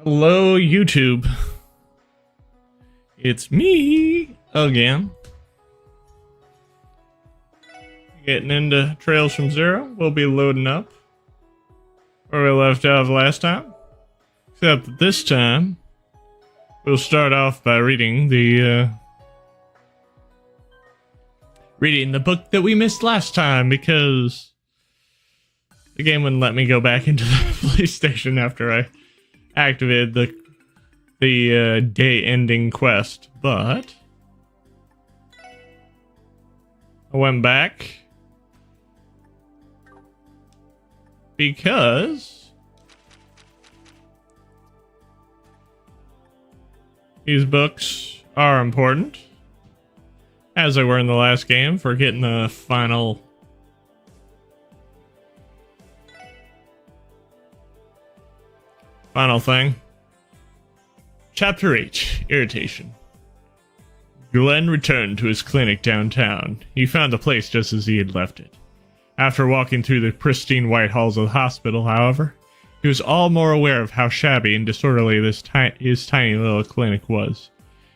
Hello, YouTube. It's me again. Getting into Trails from Zero. We'll be loading up where we left off last time. Except that this time, we'll start off by reading the book that we missed last time because the game wouldn't let me go back into the police station after I activated the day-ending quest, but I went back because these books are important, as they were in the last game, for getting the final thing. Chapter 8, Irritation. Glenn returned to his clinic downtown. He found the place just as he had left it. After walking through the pristine white halls of the hospital, however, he was all more aware of how shabby and disorderly his tiny little clinic was.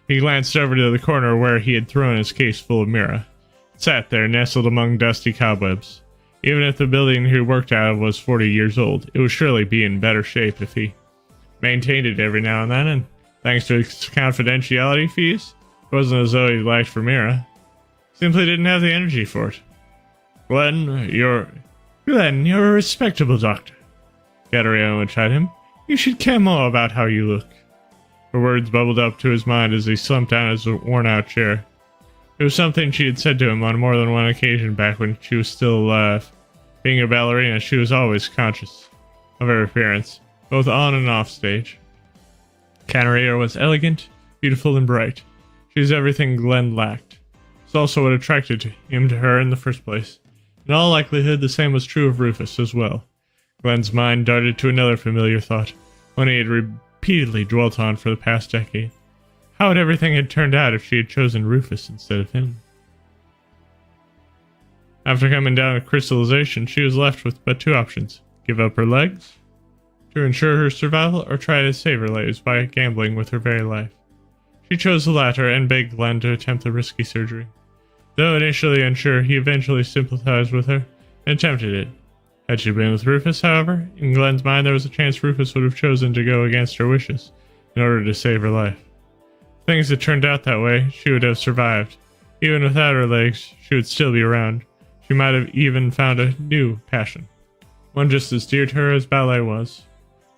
He glanced over to the corner where he had thrown his case full of Mira. It sat there, nestled among dusty cobwebs. Even if the building he worked out of was 40 years old, it would surely be in better shape if he maintained it every now and then, and thanks to his confidentiality fees, it wasn't as though he lacked for Mira. Simply didn't have the energy for it. Glenn, you're a respectable doctor. Katerina would chide him. You should care more about how you look. Her words bubbled up to his mind as he slumped down in his worn-out chair. It was something she had said to him on more than one occasion back when she was still alive. Being a ballerina, she was always conscious of her appearance, both on and off stage. Katerina was elegant, beautiful, and bright. She was everything Glenn lacked. It's also what attracted him to her in the first place. In all likelihood, the same was true of Rufus as well. Glenn's mind darted to another familiar thought, one he had repeatedly dwelt on for the past decade. How would everything have turned out if she had chosen Rufus instead of him? After coming down with crystallization, she was left with but two options: give up her legs to ensure her survival, or try to save her lives by gambling with her very life. She chose the latter and begged Glenn to attempt the risky surgery. Though initially unsure, he eventually sympathized with her and attempted it. Had she been with Rufus, however, in Glenn's mind there was a chance Rufus would have chosen to go against her wishes in order to save her life. If things had turned out that way, she would have survived. Even without her legs, she would still be around. She might have even found a new passion, one just as dear to her as ballet was.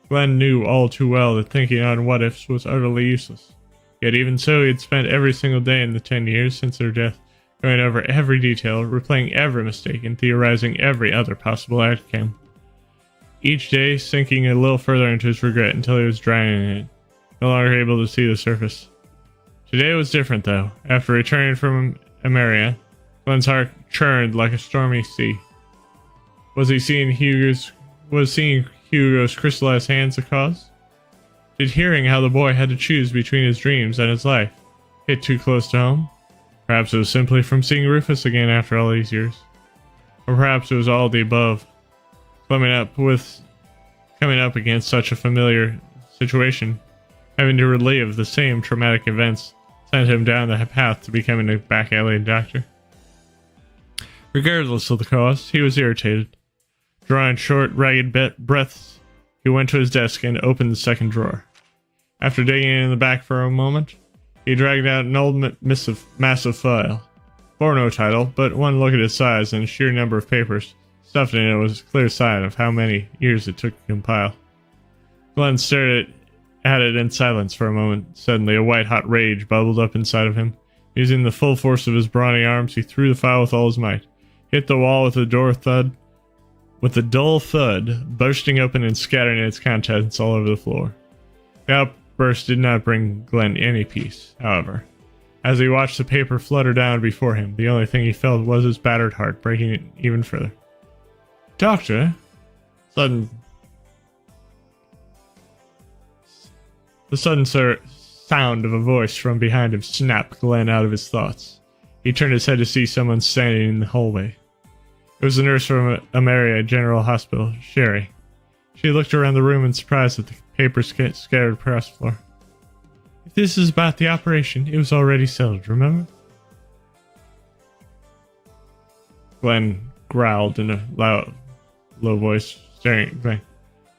Glenn knew all too well that thinking on what-ifs was utterly useless. Yet even so, he had spent every single day in the 10 years since her death going over every detail, replaying every mistake, and theorizing every other possible outcome. Each day sinking a little further into his regret until he was drowning in it, no longer able to see the surface. Today was different, though. After returning from Ameria, Glenn's heart churned like a stormy sea. Was seeing Hugo's crystallized hands the cause? Did hearing how the boy had to choose between his dreams and his life hit too close to home? Perhaps it was simply from seeing Rufus again after all these years. Or perhaps it was all the above. Coming up against such a familiar situation, having to relive the same traumatic events, sent him down the path to becoming a back-alley doctor. Regardless of the cause, he was irritated. Drawing short, ragged breaths, he went to his desk and opened the second drawer. After digging in the back for a moment, he dragged out an old massive file. Bore no title, but one look at its size and sheer number of papers stuffed in it was a clear sign of how many years it took to compile. Glenn stared at it in silence for a moment. Suddenly, a white-hot rage bubbled up inside of him. Using the full force of his brawny arms, he threw the file with all his might, hit the wall with a dull thud, bursting open and scattering its contents all over the floor. The outburst did not bring Glenn any peace, however. As he watched the paper flutter down before him, the only thing he felt was his battered heart breaking it even further. Doctor? The sudden sound of a voice from behind him snapped Glenn out of his thoughts. He turned his head to see someone standing in the hallway. It was the nurse from Ameria General Hospital, Sherry. She looked around the room in surprise at the papers scattered across the floor. If this is about the operation, it was already settled, remember? Glenn growled in a low voice, staring at Glenn.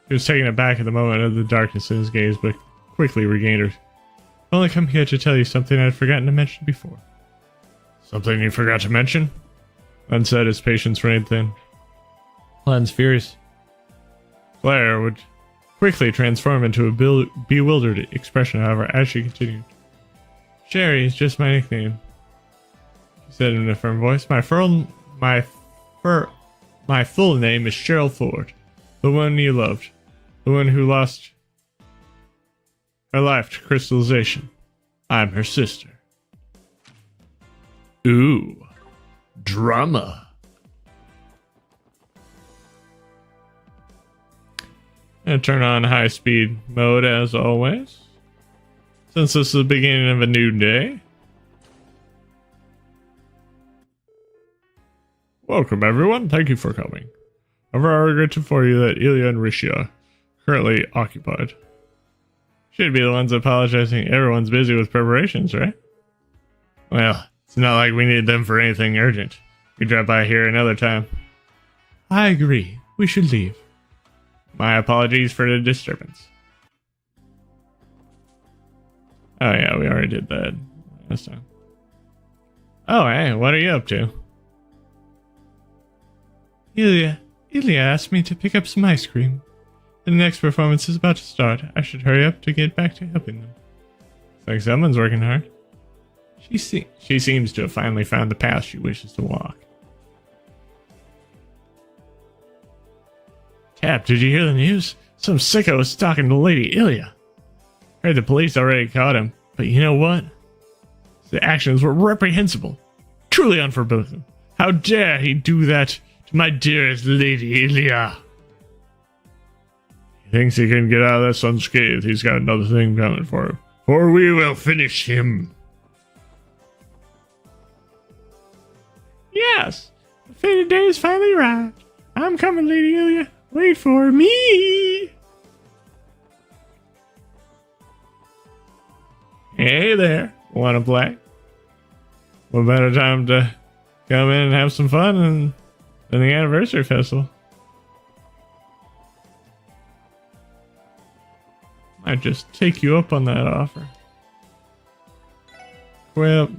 He was taken aback at the moment of the darkness in his gaze, but quickly regained her. I've only come here to tell you something I'd forgotten to mention before. Something you forgot to mention? Glenn said, his patience reigned thin. Glenn's furious. Claire would quickly transform into a bewildered expression, however, as she continued. Sherry is just my nickname, she said in a firm voice. My full name is Cheryl Ford, the one you loved, the one who lost her life to crystallization. I'm her sister. Ooh, drama. And turn on high-speed mode as always, since this is the beginning of a new day. Welcome everyone, thank you for coming. However, I regret to inform you that Ilya and Rishia are currently occupied. Should be the ones apologizing. Everyone's busy with preparations, right? Well, it's not like we need them for anything urgent. You drop by here another time. I agree. We should leave. My apologies for the disturbance. Oh yeah, we already did that last time. Oh hey, what are you up to? Ilya asked me to pick up some ice cream. The next performance is about to start. I should hurry up to get back to helping them. Looks like someone's working hard. She seems to have finally found the path she wishes to walk. Tap, did you hear the news? Some sicko is stalking the lady Ilya. Heard the police already caught him, but you know what? The actions were reprehensible. Truly unforbidden. How dare he do that to my dearest lady Ilya? He thinks he can get out of this unscathed. He's got another thing coming for him. For we will finish him. Yes, the fated day is finally arrived. I'm coming, Lady Ilya. Wait for me. Hey there, wanna play? What better time to come in and have some fun than the anniversary festival? Might just take you up on that offer. Well,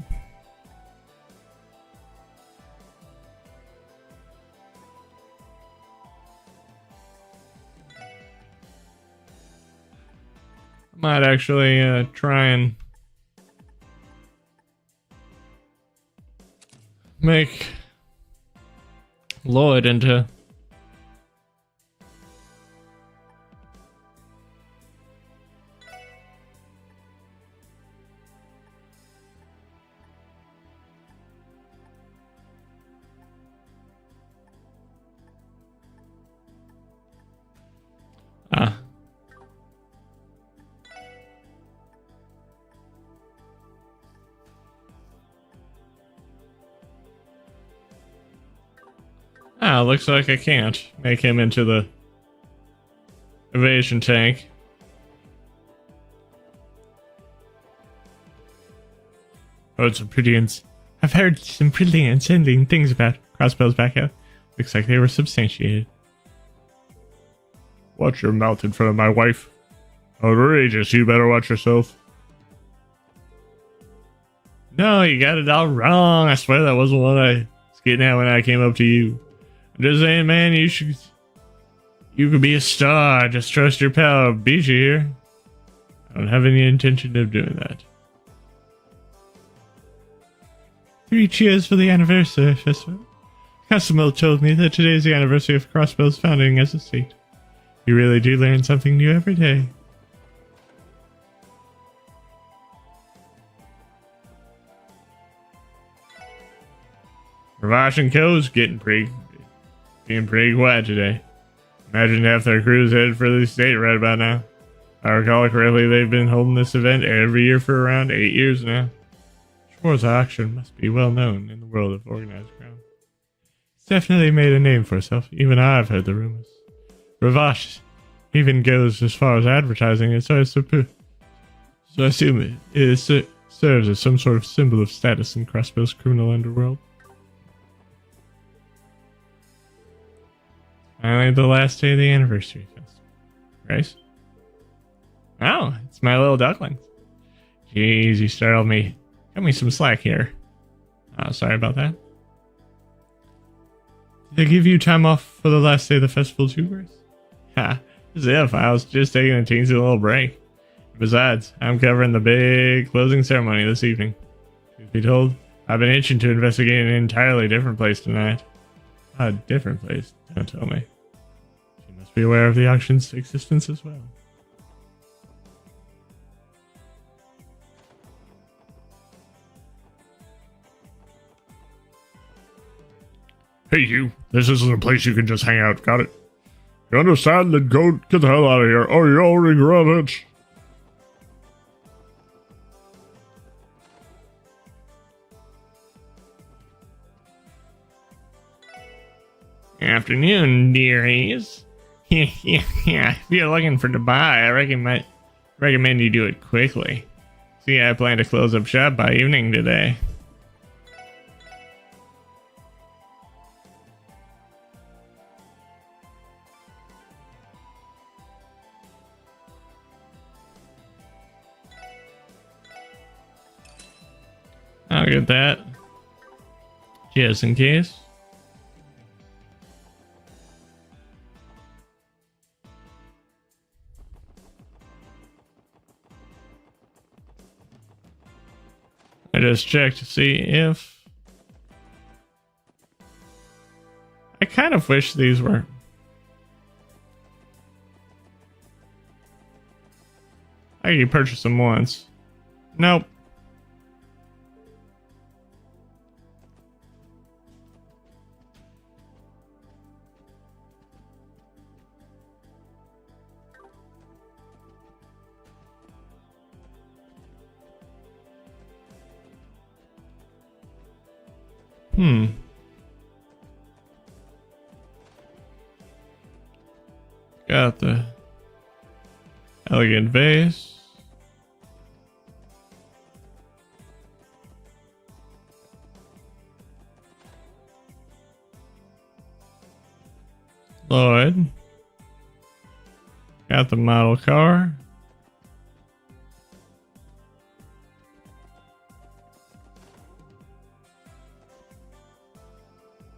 might actually try and make Lloyd into looks like I can't make him into the evasion tank. I've heard some pretty unsettling things about Crossbell's backup. Looks like they were substantiated. Watch your mouth in front of my wife. Outrageous, you better watch yourself. No, you got it all wrong. I swear that wasn't what I was getting at when I came up to you. I'm just saying, man, you could be a star. Just trust your pal Bijou here. I don't have any intention of doing that. 3 cheers for the anniversary festival. Cosimo told me that today is the anniversary of Crossbell's founding as a state. You really do learn something new every day. Ravash and Co's being pretty quiet today. Imagine half their crew's headed for the state right about now. If I recall correctly, they've been holding this event every year for around 8 years now. Schwartz Auction must be well known in the world of organized crime. It's definitely made a name for itself. Even I've heard the rumors. Ravash even goes as far as advertising it, so I assume it serves as some sort of symbol of status in Crossbill's criminal underworld. Finally, the last day of the anniversary festival. Grace? Oh, it's my little ducklings. Jeez, you startled me. Cut me some slack here. Oh, sorry about that. Did they give you time off for the last day of the festival too, Grace? Ha, as if I was just taking a teensy little break. Besides, I'm covering the big closing ceremony this evening. Truth be told, I've been itching to investigate an entirely different place tonight. A different place, don't tell me. She must be aware of the auction's existence as well. Hey you, this isn't a place you can just hang out, got it? You understand? Then go get the hell out of here, or you'll regret it. Afternoon, dearies. Yeah. If you're looking for to buy, I recommend you do it quickly. See, I plan to close up shop by evening today. I'll get that. Just in case. I just checked to see if... I kind of wish these were... I could purchase them once. Nope. Got the elegant vase. Lloyd. Got the model car.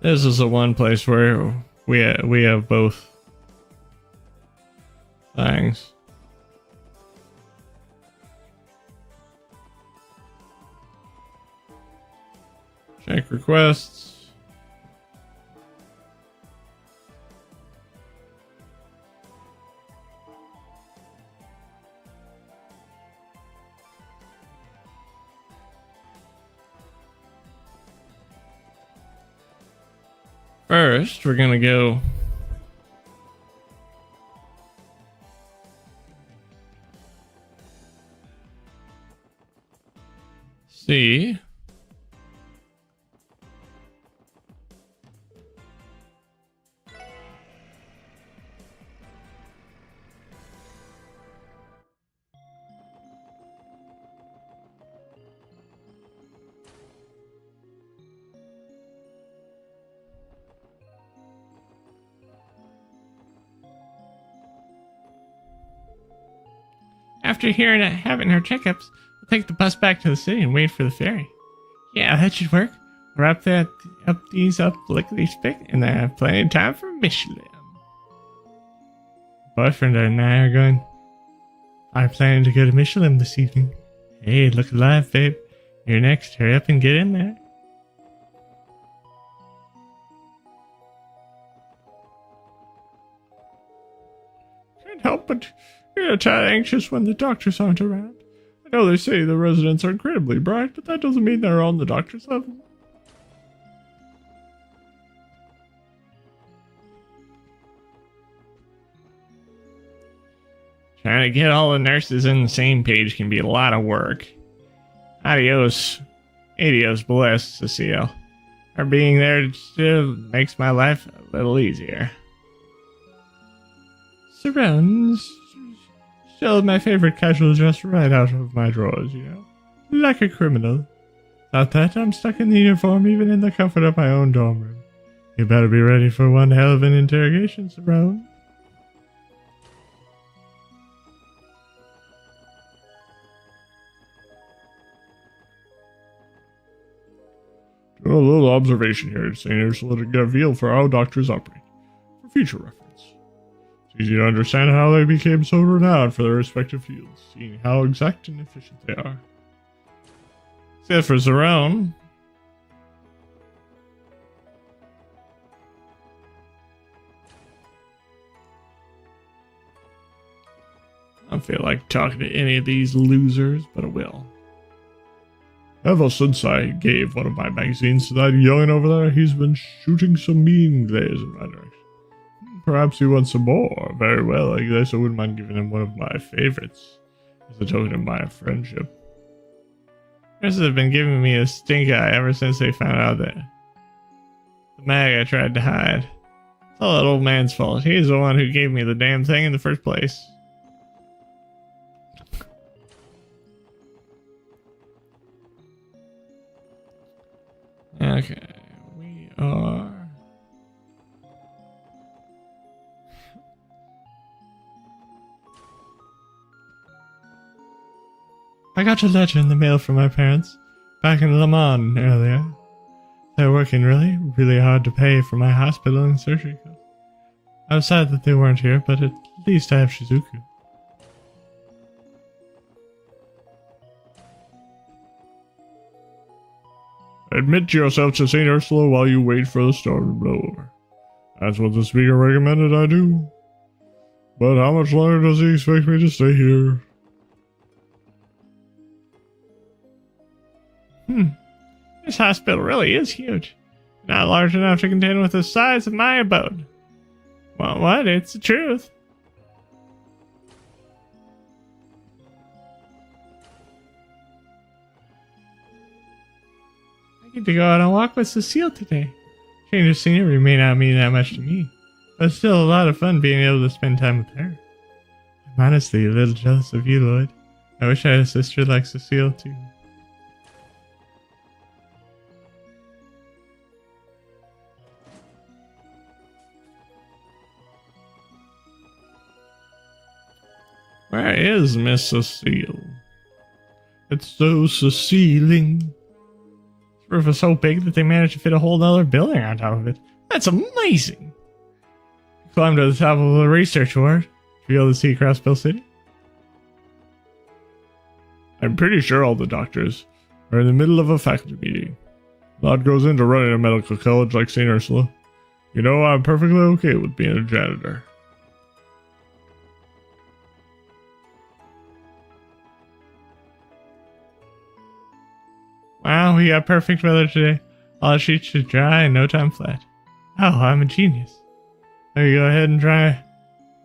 This is the one place where we have both things. Check requests. First, we're gonna go see after having her checkups, we'll take the bus back to the city and wait for the ferry. Yeah, that should work. Wrap these up lickety spit, and I have plenty of time for Michelin. Boyfriend and I are planning to go to Michelin this evening. Hey, look alive, babe. You're next. Hurry up and get in there. Can't help but get a tad anxious when the doctors aren't around. I know they say the residents are incredibly bright, but that doesn't mean they're on the doctor's level. Trying to get all the nurses on the same page can be a lot of work. Adios bless, Cecile. Her being there still makes my life a little easier. Sarone's still my favorite casual dress right out of my drawers, you know. Like a criminal. Not that I'm stuck in the uniform even in the comfort of my own dorm room. You better be ready for one hell of an interrogation, Sarone. A little observation here, St. Ursula, to get a feel for how doctors operate, for future reference. It's easy to understand how they became so renowned for their respective fields, seeing how exact and efficient they are. Except for Sarone. I don't feel like talking to any of these losers, but I will. Ever since I gave one of my magazines to that youngin' over there, he's been shooting some mean glares in my direction. Perhaps he wants some more. Very well, I guess I wouldn't mind giving him one of my favorites as a token of my friendship. Nurses have been giving me a stink eye ever since they found out that the mag I tried to hide. It's all that old man's fault. He's the one who gave me the damn thing in the first place. Okay, we are... I got a letter in the mail from my parents, back in Le Mans earlier. They're working really hard to pay for my hospital and surgery costs. I was sad that they weren't here, but at least I have Shizuku. Admit to yourself to St. Ursula while you wait for the storm to blow over. That's what the speaker recommended I do. But how much longer does he expect me to stay here? This hospital really is huge. Not large enough to contend with the size of my abode. Well, what? It's the truth. I get to go out and walk with Cecile today. Change of scenery may not mean that much to me, but it's still a lot of fun being able to spend time with her. I'm honestly a little jealous of you, Lloyd. I wish I had a sister like Cecile, too. Where is Miss Cecile? It's so Ceciling. This roof is so big that they managed to fit a whole other building on top of it. That's amazing! Climb to the top of the research ward. Be able to see across Bill City. I'm pretty sure all the doctors are in the middle of a faculty meeting. A lot goes into running a medical college like St. Ursula. You know, I'm perfectly okay with being a janitor. Wow, we got perfect weather today. All the sheets should dry in no time flat. Oh, I'm a genius. Let me go ahead and try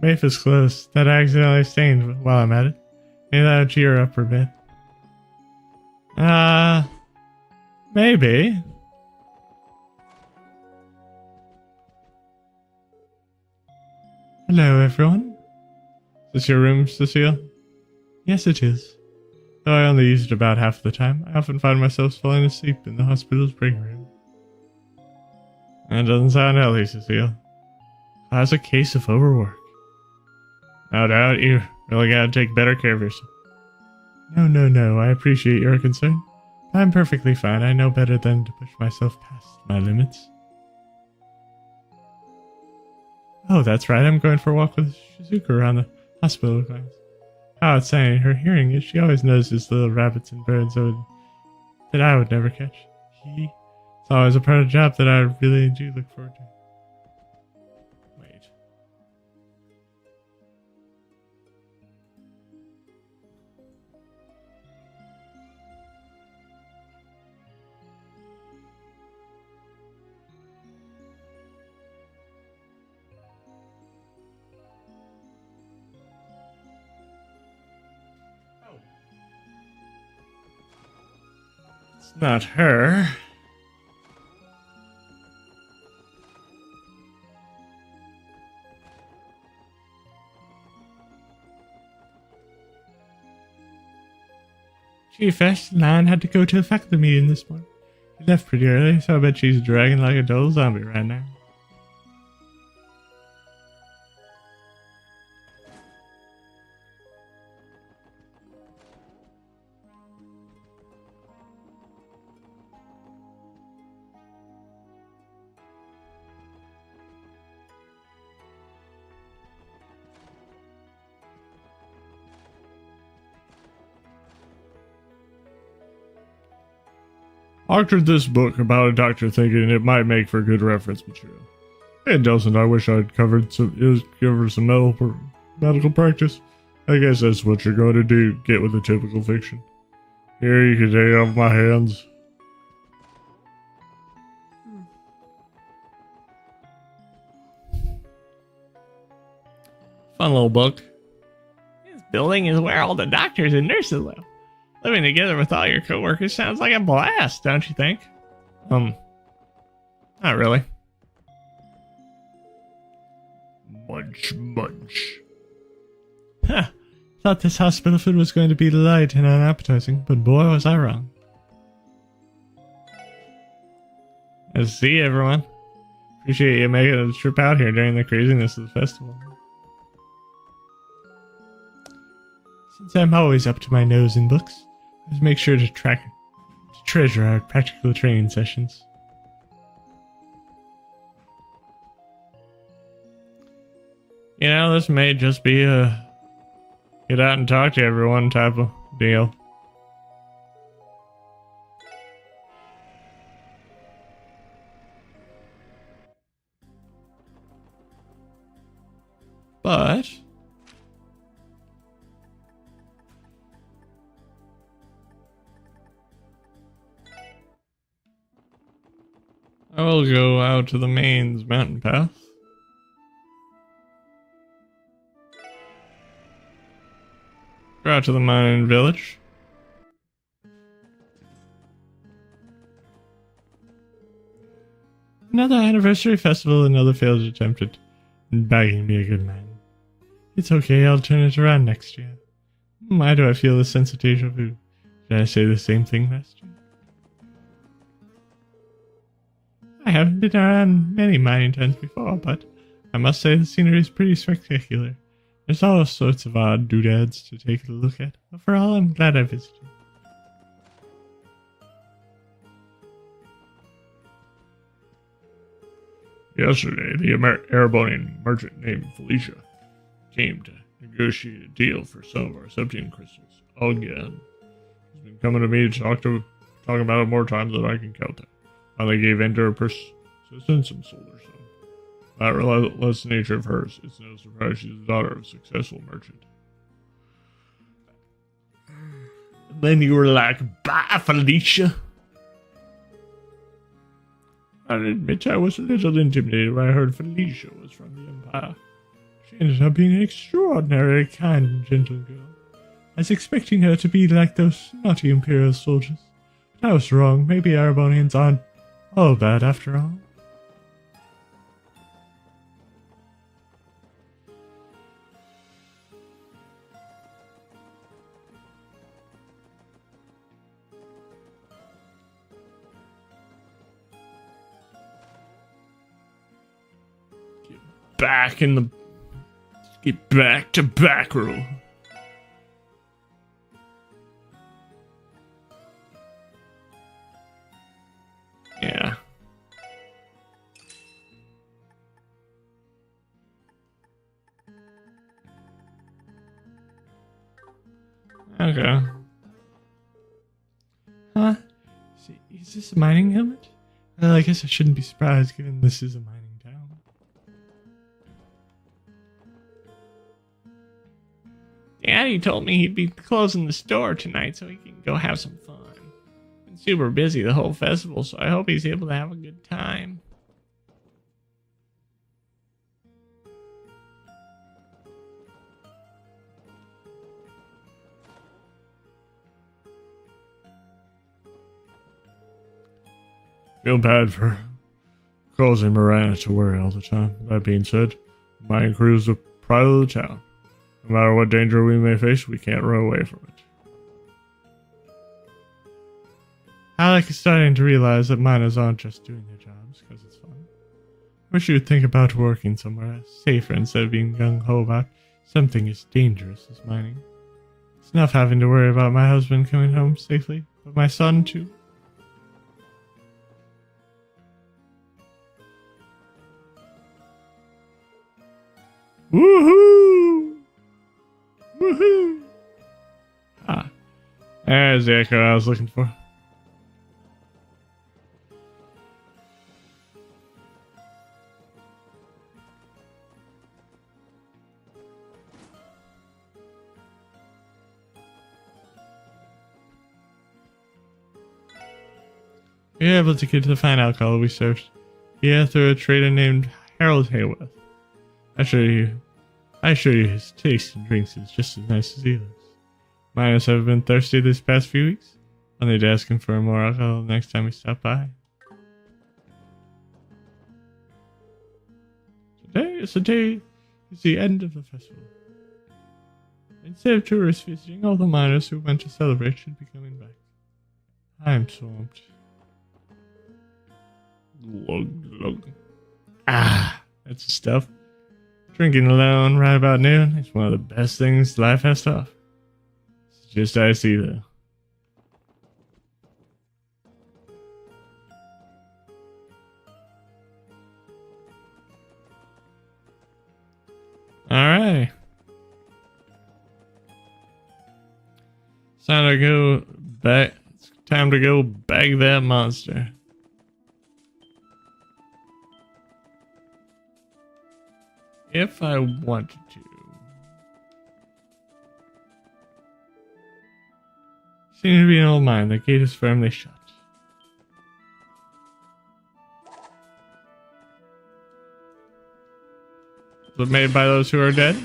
Maphis clothes that I accidentally stained while I'm at it. Maybe that'll cheer her up for a bit. Maybe. Hello, everyone. Is this your room, Cecile? Yes, it is. Though I only use it about half the time, I often find myself falling asleep in the hospital's break room. That doesn't sound healthy, Cecile. How's a case of overwork? No doubt you really gotta take better care of yourself. No, I appreciate your concern. I'm perfectly fine. I know better than to push myself past my limits. Oh, that's right. I'm going for a walk with Shizuku around the hospital grounds. Oh, it's saying her hearing is she always notices little rabbits and birds that I would never catch. It's always a part of the job that I really do look forward to. Wait. It's not her. Chief Lion had to go to a faculty meeting this morning. He left pretty early, so I bet she's dragging like a dull zombie right now. Doctored this book about a doctor thinking it might make for good reference material. It doesn't. I wish I'd covered some medical practice. I guess that's what you're going to get with a typical fiction. Here, you can take it off my hands. Fun little book. This building is where all the doctors and nurses live. Living together with all your coworkers sounds like a blast, don't you think? Not really. Munch. Huh. Thought this hospital food was going to be light and unappetizing, but boy was I wrong. I see everyone. Appreciate you making a trip out here during the craziness of the festival. Since I'm always up to my nose in books, let's make sure to treasure our practical training sessions. You know, this may just be a get out and talk to everyone type of deal. But I will go out to the mains mountain path. Go out to the mining village. Another anniversary festival, another failed attempt at begging me a good man. It's okay, I'll turn it around next year. Why do I feel the sense of deja vu? Did I say the same thing last year? I haven't been around many mining towns before, but I must say the scenery is pretty spectacular. There's all sorts of odd doodads to take a look at. Overall, I'm glad I visited. Yesterday, the Erebonian merchant named Felicia came to negotiate a deal for some of our Septium crystals. Again. He's been coming to me to talking about it more times than I can count them. Finally gave in to her persistence and sold her some. That relentless nature of hers, it's no surprise she's the daughter of a successful merchant. And then you were like, bye, Felicia. I'll admit I was a little intimidated when I heard Felicia was from the Empire. She ended up being an extraordinarily kind and gentle girl. I was expecting her to be like those naughty Imperial soldiers. But I was wrong. Maybe Erebonians aren't all bad after all. Get back to back row. Yeah. Okay. Huh? Is this a mining helmet? Well, I guess I shouldn't be surprised given this is a mining town. Daddy told me he'd be closing the store tonight so he can go have some fun. Been super busy the whole festival, so I hope he's able to have a good time. Feel bad for causing Miranda to worry all the time. That being said, mining crew is the pride of the town. No matter what danger we may face, we can't run away from it. Alec is starting to realize that miners aren't just doing their jobs because it's fun. I wish you would think about working somewhere safer instead of being gung-ho about something as dangerous as mining. It's enough having to worry about my husband coming home safely, but my son too. Woohoo! Woohoo! Ah, there's the echo I was looking for. We were able to get the fine alcohol we served here through a trader named Harold Hayworth. I assure you his taste in drinks is just as nice as Eli's. Miners have been thirsty this past few weeks. I'll need to ask him for more alcohol next time we stop by. Today is the end of the festival. Instead of tourists visiting, all the miners who went to celebrate should be coming back. I'm swamped. Glug, glug. Ah, that's the stuff. Drinking alone right about noon is one of the best things life has to offer. It's just icy though. Alright. It's time to go back. It's time to go bag that monster. If I wanted to. Seems to be an old mine. The gate is firmly shut. Was it made by those who are dead?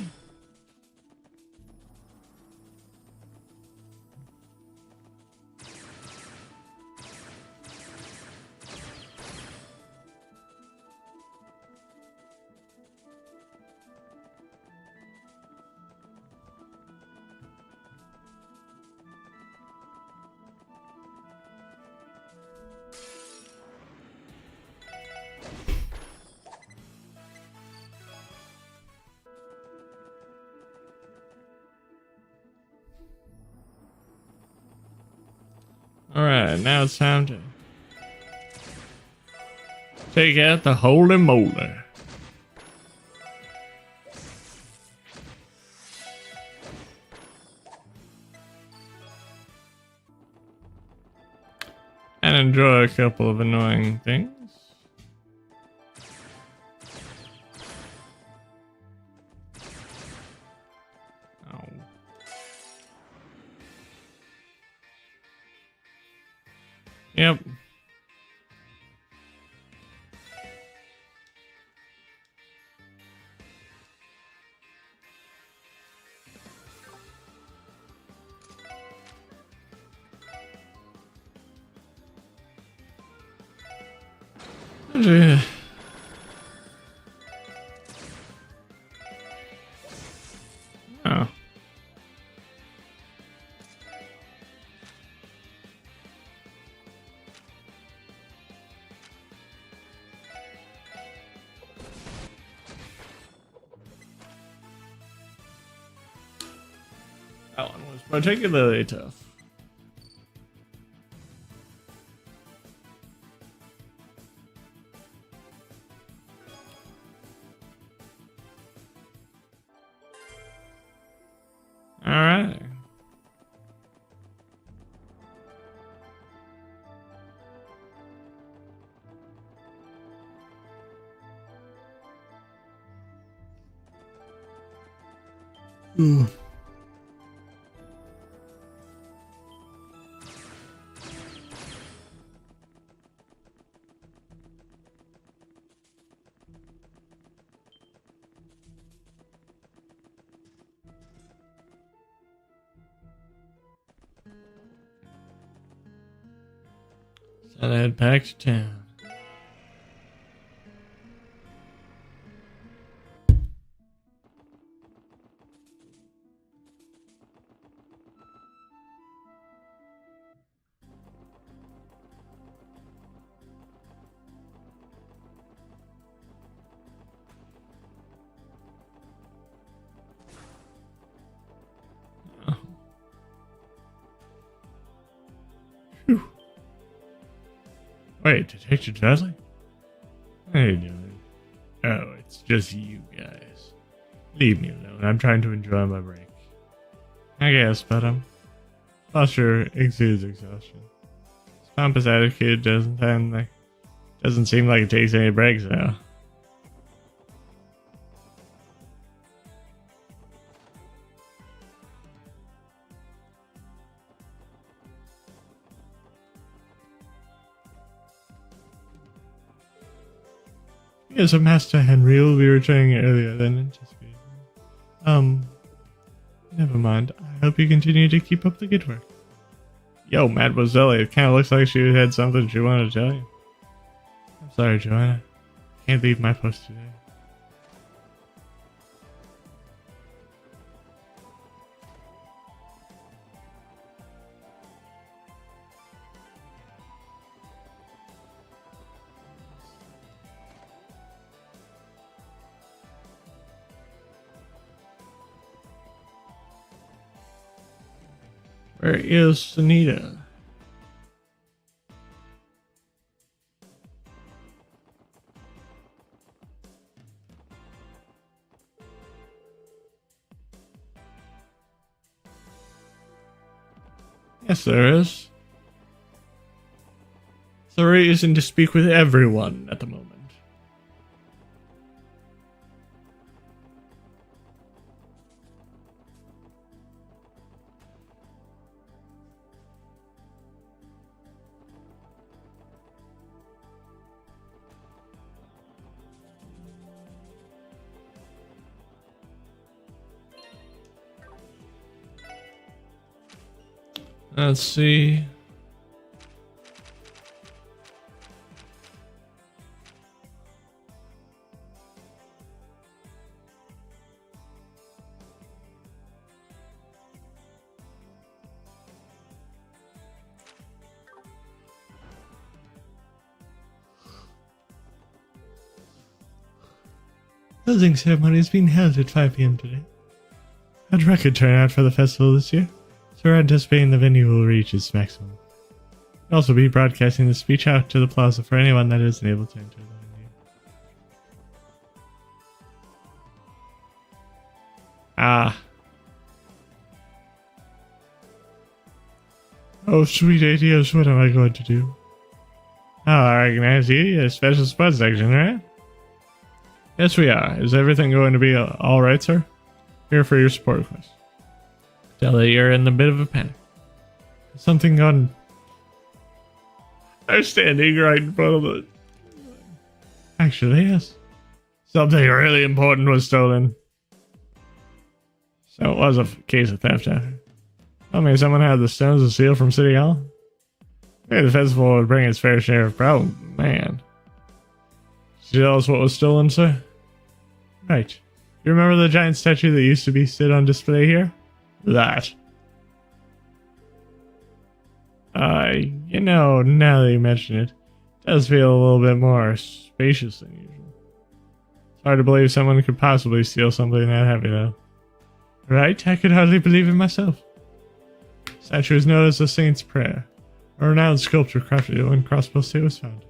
Alright, now it's time to take out the holy moly. And enjoy a couple of annoying things. Oh. Yep. Oh. That one was particularly tough. All right. Ooh. So I head back to town. Wait, Detective Dudley? What are you doing? Oh, it's just you guys. Leave me alone. I'm trying to enjoy my break. I guess, but Foster exudes exhaustion. His pompous attitude doesn't seem like it takes any breaks now. Yes, Master Henry will be returning earlier than anticipated. Never mind. I hope you continue to keep up the good work. Yo, Mademoiselle, it kind of looks like she had something she wanted to tell you. I'm sorry, Joanna. Can't leave my post today. Where is Sunita? Yes, there is. There's a reason to speak with everyone at the moment. Let's see. Closing ceremony is being held at 5 p.m. today. Had record turnout for the festival this year, so we're anticipating the venue will reach its maximum. We'll also be broadcasting the speech out to the plaza for anyone that isn't able to enter the venue. Ah. Oh, sweet ideas, what am I going to do? Oh, I recognize you, a special spot section, right? Yes, we are. Is everything going to be alright, sir? Here for your support request. Tell that you're in a bit of a panic. Has something gone... I'm standing right in front of it. Actually, yes. Something really important was stolen. So it was a case of theft after. Tell me someone had the stones of seal from City Hall? Maybe the festival would bring its fair share of problems. Man. Did you tell us what was stolen, sir? Right. You remember the giant statue that used to be sit on display here? That. You know, now that you mention it, it does feel a little bit more spacious than usual. It's hard to believe someone could possibly steal something that heavy, though. Right? I could hardly believe it myself. The statue is known as the Saint's Prayer, a renowned sculpture crafted when Crossbow State was founded.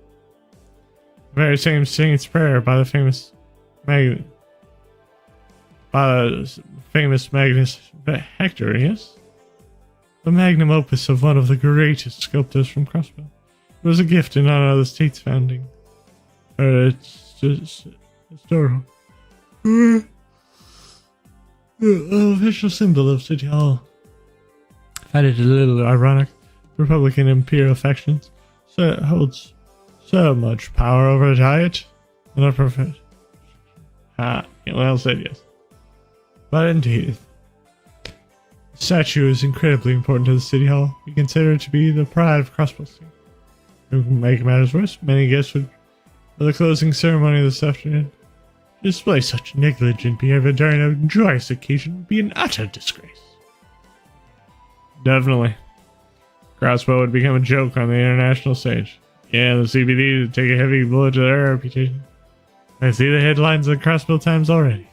The very same Saint's Prayer by the famous Magnus Hector, yes? The magnum opus of one of the greatest sculptors from Crossbow. It was a gift in honor of the state's founding. It's just historical. The official symbol of City Hall. I find it a little ironic. Republican imperial factions, so it holds so much power over a diet. And I prefer. Well said, yes. But indeed, the statue is incredibly important to the City Hall. We consider it to be the pride of Crossbow State. To make matters worse, many guests would, for the closing ceremony this afternoon, display such negligent behavior during a joyous occasion would be an utter disgrace. Definitely. Crossbow would become a joke on the international stage. Yeah, the CBD would take a heavy blow to their reputation. I see the headlines of the Crossbow Times already.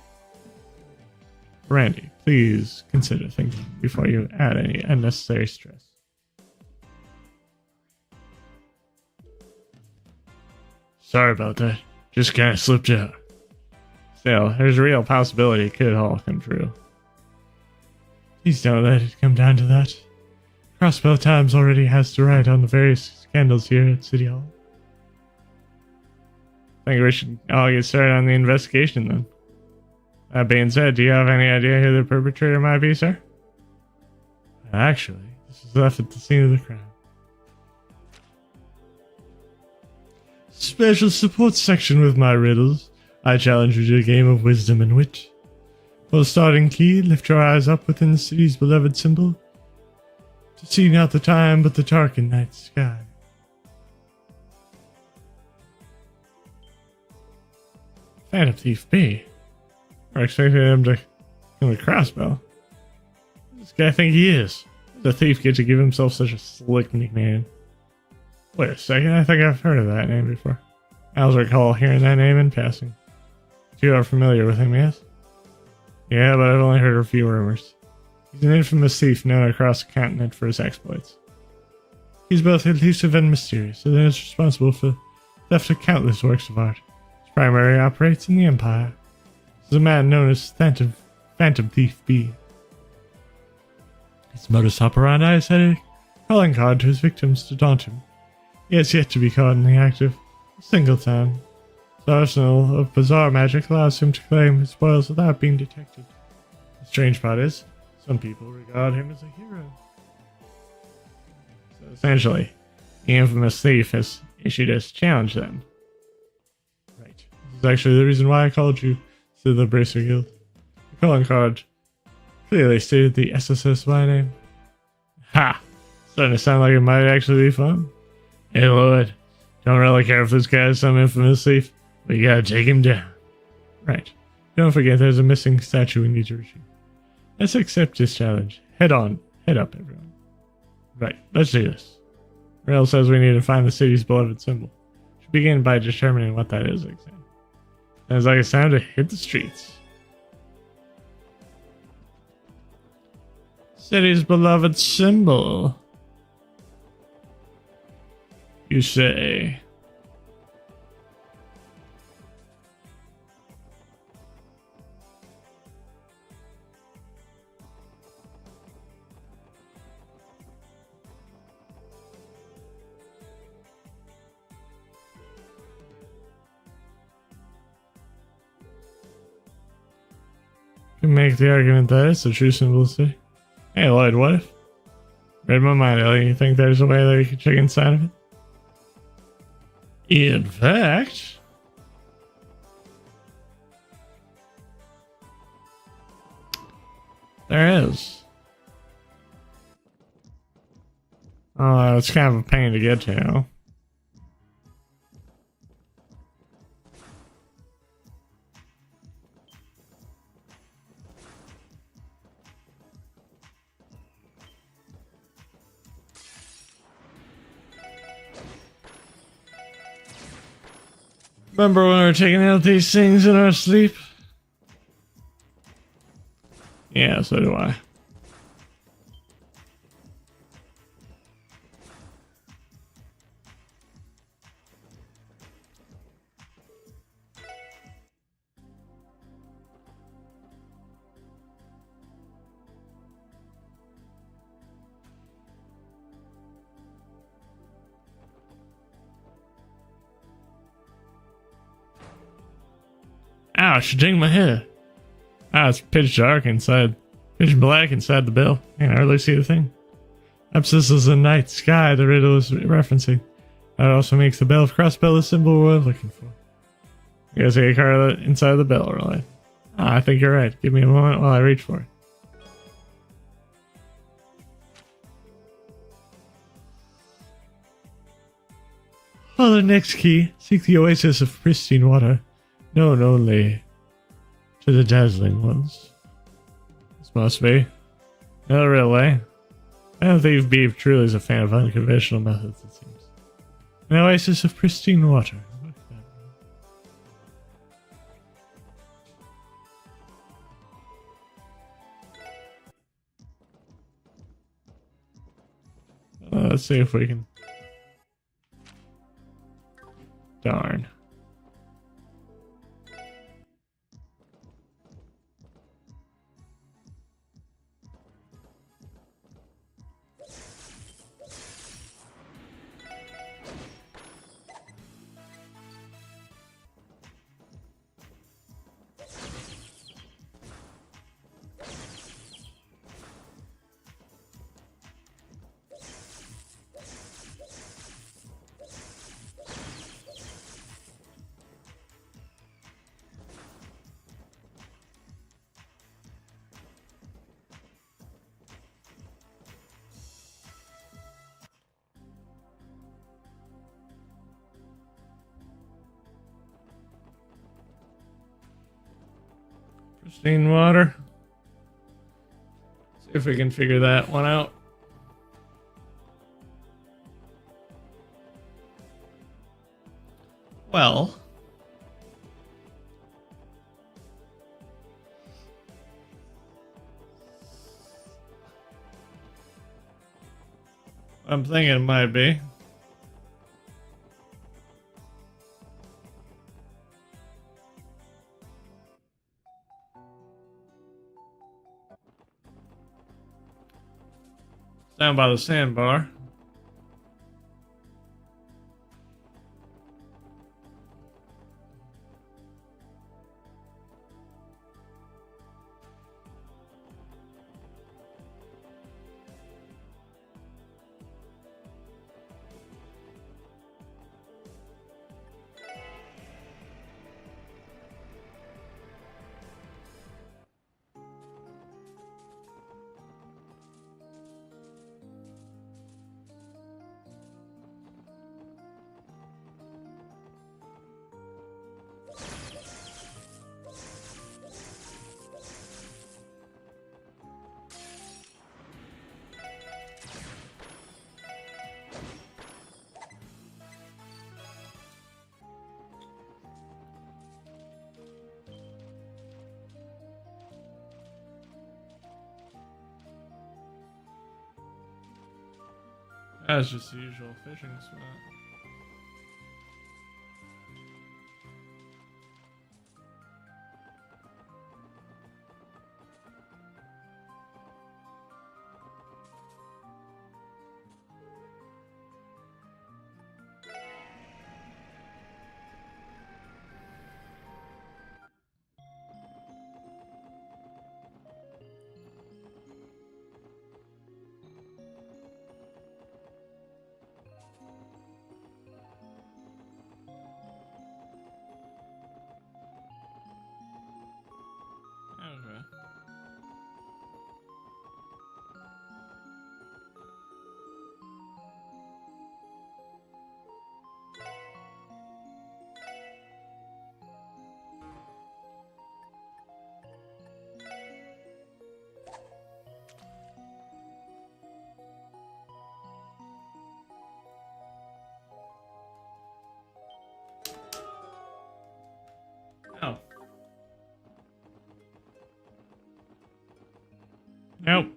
Randy, please consider thinking before you add any unnecessary stress. Sorry about that. Just kind of slipped out. Still, there's a real possibility it could all come true. Please don't let it come down to that. Crossbell Times already has to write on the various scandals here at City Hall. I think we should all get started on the investigation then. That being said, do you have any idea who the perpetrator might be, sir? Actually, this is left at the scene of the crime. Special support section with my riddles. I challenge you to a game of wisdom and wit. For the starting key, lift your eyes up within the city's beloved symbol to see not the time but the darkened night sky. Phantom Thief B. We're expecting him to kill a crossbow. This guy think he is. The thief get to give himself such a slick nickname. Wait a second, I think I've heard of that name before. I also recall hearing that name in passing. You are familiar with him, yes? Yeah, but I've only heard a few rumors. He's an infamous thief known across the continent for his exploits. He's both elusive and mysterious, and is responsible for theft of countless works of art. His primary operates in the Empire. This is a man known as Phantom Thief B. His modus operandi is a calling card to his victims to daunt him. He has yet to be caught in the act of a single time. His arsenal of bizarre magic allows him to claim his spoils without being detected. The strange part is, some people regard him as a hero. So essentially, the infamous thief has issued us a challenge then. Right. This is actually the reason why I called you to the Bracer Guild. The calling card clearly stated the SSSY name. Ha! Starting to sound like it might actually be fun. Hey Lloyd, don't really care if this guy is some infamous thief, but you gotta take him down. Right. Don't forget there's a missing statue we need to retrieve. Let's accept this challenge. Head up everyone. Right, let's do this. Rail says we need to find the city's beloved symbol. We should begin by determining what that is exactly. Sounds like it's time to hit the streets. City's beloved symbol. You say. You can make the argument that it's a true symbol of the city. Hey Lloyd, what if? Read my mind, Ellie. You think there's a way that we could check inside of it? In fact, there is. Oh, it's kind of a pain to get to. Remember when we were taking out these things in our sleep? Yeah, so do I. Ouch, ding my head. Ah, it's pitch dark inside. Pitch black inside the bell. I can hardly see the thing. Perhaps this is the night sky the riddle is referencing. That also makes the bell of Crossbell the symbol we're looking for. You guys get a card inside the bell, really? Ah, I think you're right. Give me a moment while I reach for it. For the next key, seek the oasis of pristine water, known only to the dazzling ones. This must be. No, really. I don't think Beef truly is a fan of unconventional methods, it seems. An oasis of pristine water. What could that mean? Let's see if we can. Darn. Pristine water. See if we can figure that one out. Well, I'm thinking it might be. Down by the sandbar. That's just the usual fishing spot. Okay. Oh. Nope.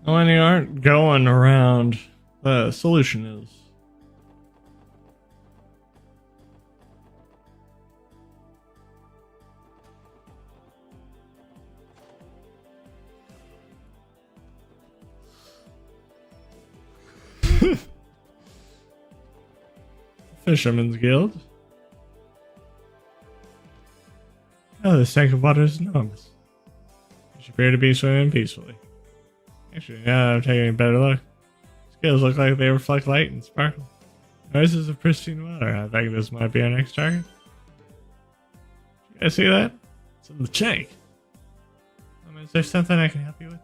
When you aren't going around, the solution is. Fisherman's Guild. Oh, this tank of water is enormous. You should appear to be swimming peacefully. Actually, now that I'm taking a better look, scales look like they reflect light and sparkle. Oasis of pristine water. I think this might be our next target. You guys see that? It's in the tank. Is there something I can help you with?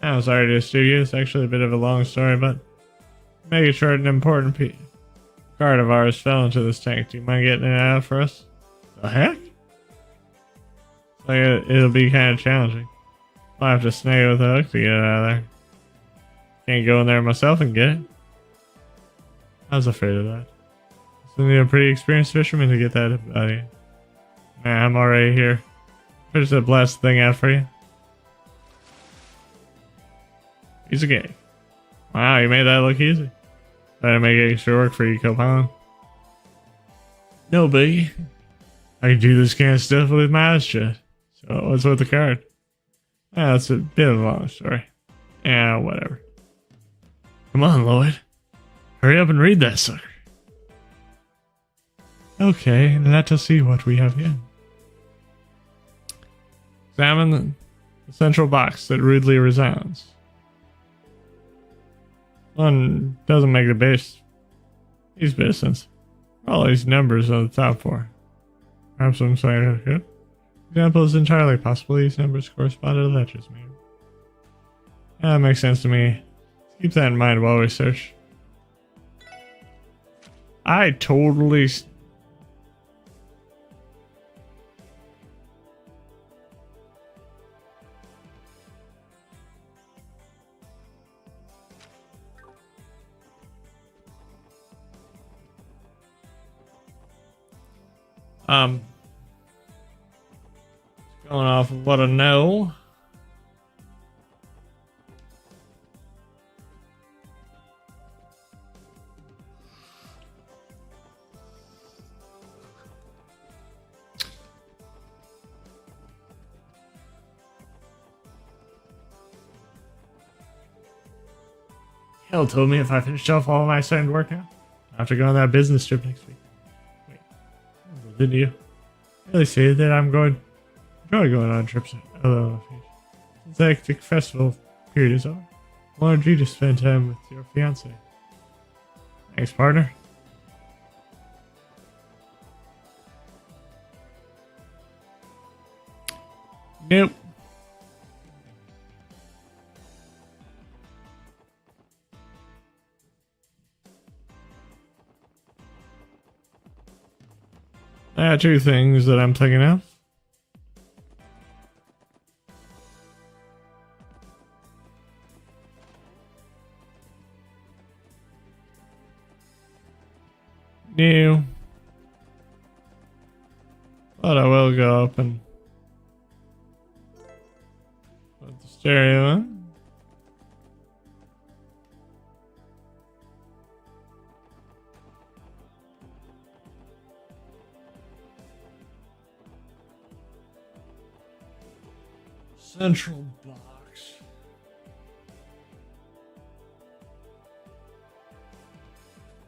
I'm sorry to disturb you. It's actually a bit of a long story, but make it short, an important card of ours fell into this tank. Do you mind getting it out for us? The heck? Like it'll be kind of challenging. I'll have to snag it with a hook to get it out of there. Can't go in there myself and get it. I was afraid of that. So you need a pretty experienced fisherman to get that out of you. Nah, I'm already here. I just to blast the thing out for you. He's a gay. Wow, you made that look easy. Try to make extra work for you, co-pilot. No biggie. I can do this kind of stuff with my eyes shut. So what's with the card? That's a bit of a long story. Yeah, whatever. Come on, Lloyd. Hurry up and read that sucker. Okay, let us see what we have here. Examine the central box that rudely resounds. One doesn't make the base These business. All these numbers on the top four. Perhaps some scientific example is entirely possible. These numbers correspond to the letters made. That makes sense to me. Keep that in mind while we search. I totally... Going off of what I know. Hell told me if I finished off all of my assigned work now, I have to go on that business trip next week. Wait, didn't you? Really say that I'm going on trips alone. Since the hectic festival period is over, I wanted you to spend time with your fiance. Thanks, partner. Nope. I got two things that I'm thinking of. New. But I will go up and put the stereo on. Central box.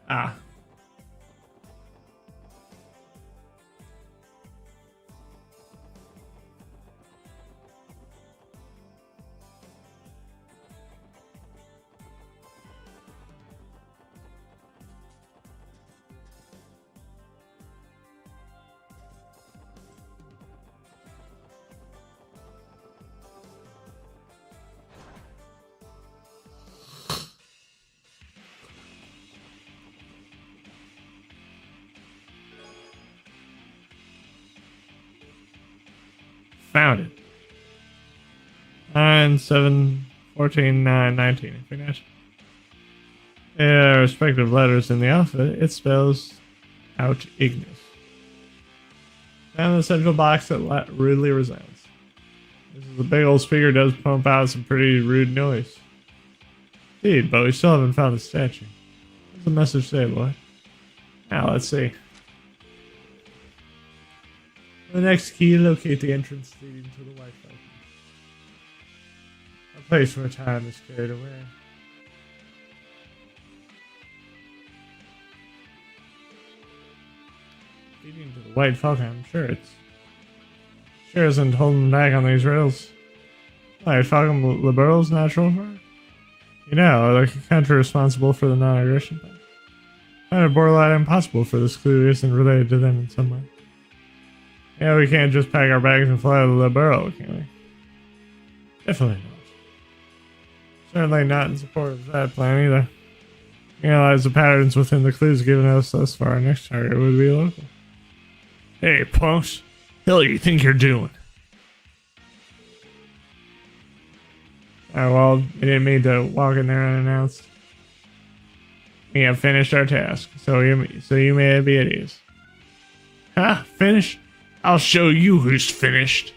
Ah. Found it. 9, 7, 14, 9, 19. Finish. Their respective letters in the alphabet, it spells out Ignis. Down the central box that rudely resounds. This is a big old speaker, does pump out some pretty rude noise. Indeed, but we still haven't found the statue. What's the message say, boy? Now, let's see. The next key, locate the entrance leading to the White Falcon. A place where time is carried away. Leading to the White Falcon, I'm sure sure isn't holding back on these rails. White Falcon liberals natural for it? You know, like a country responsible for the non-aggression pact. Kind of borderline impossible for this clue isn't related to them in some way. Yeah, we can't just pack our bags and fly to the Liberal, can we? Definitely not. Certainly not in support of that plan either. Analyze the patterns within the clues given us thus far. Our next target would be local. Hey, punks. Hell you think you're doing? Oh, well, we didn't mean to walk in there unannounced. We have finished our task, so you may be at ease. Huh? Finished? I'll show you who's finished.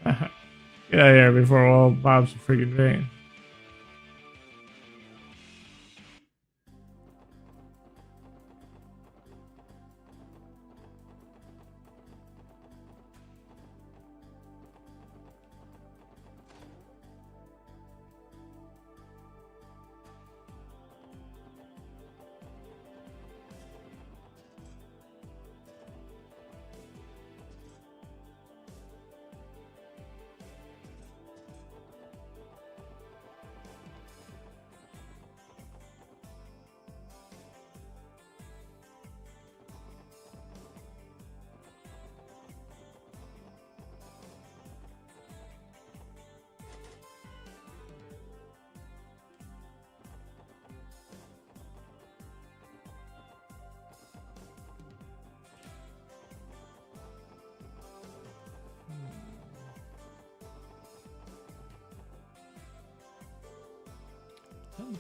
Get out of here before all Bob's a freaking vein.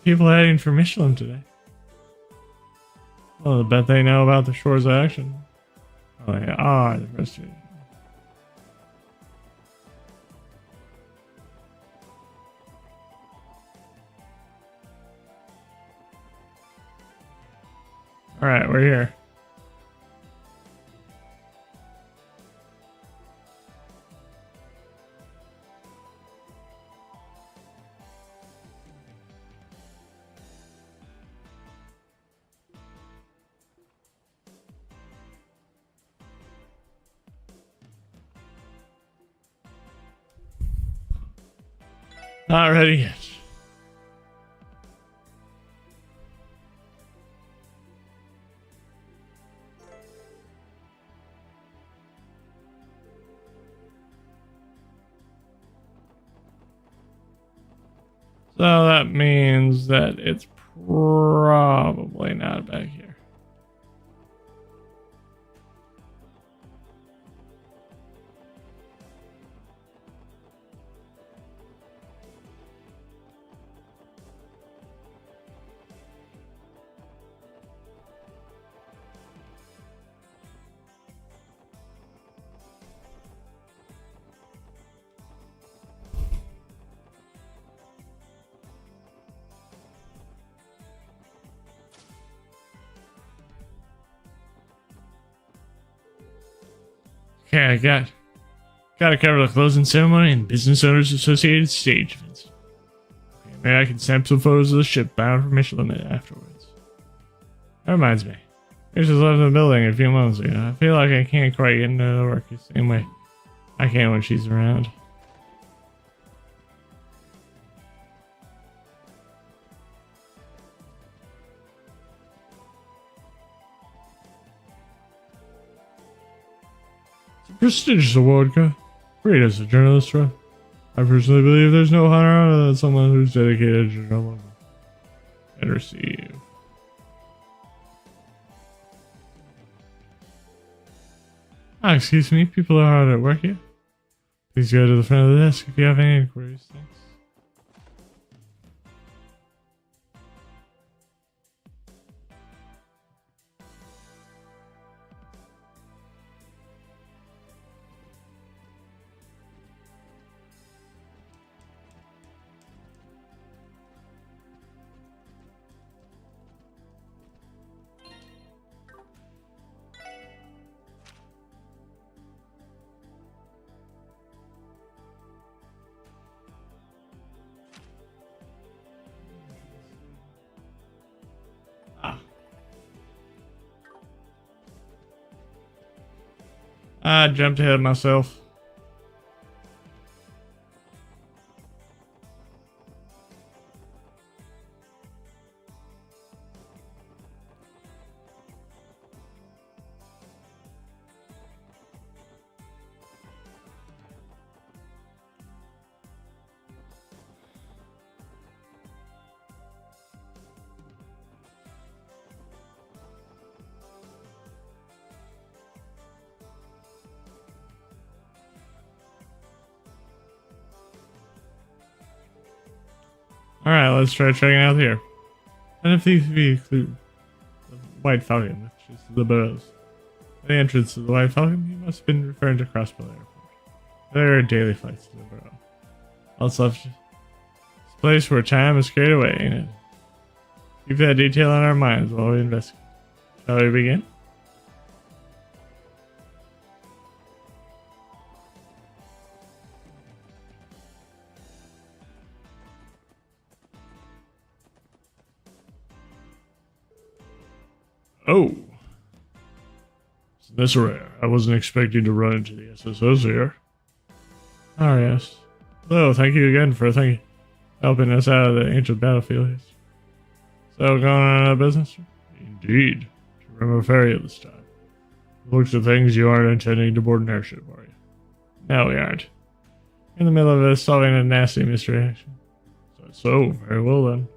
People heading for Michelin today. Well, I bet they know about the shore's action. Oh, yeah. Ah, the frustrating. Alright, we're here. Not ready yet. So that means that it's probably not back here. Okay, I gotta cover the closing ceremony and Business Owners Associated stage events. Okay, maybe I can snap some photos of the ship bound for Michelin afterwards. That reminds me. I just left the building a few months ago. I feel like I can't quite get into the work the same way I can when she's around. Prestigious award, great as a journalist, Rob. I personally believe there's no honor than someone who's dedicated to journalism. Better see you. Ah, excuse me, people are hard at work here. Please go to the front of the desk if you have any inquiries. Thanks. I jumped ahead of myself. Alright, let's try checking out here. And if these include the White Falcon, which is the Burrows. At the entrance to the White Falcon, he must have been referring to Crossbow Airport. There are daily flights to the Burrow. Also, this place where time is carried away, ain't it? Keep that detail in our minds while we investigate. Shall we begin? Oh. That's rare. I wasn't expecting to run into the SSOs here. Oh, yes. Hello, thank you again for helping us out of the ancient battlefield. So, going on a business? Indeed. To remove ferry this time. Looks of things, you aren't intending to board an airship, are you? No, we aren't. In the middle of solving a nasty mystery action. So, very well then.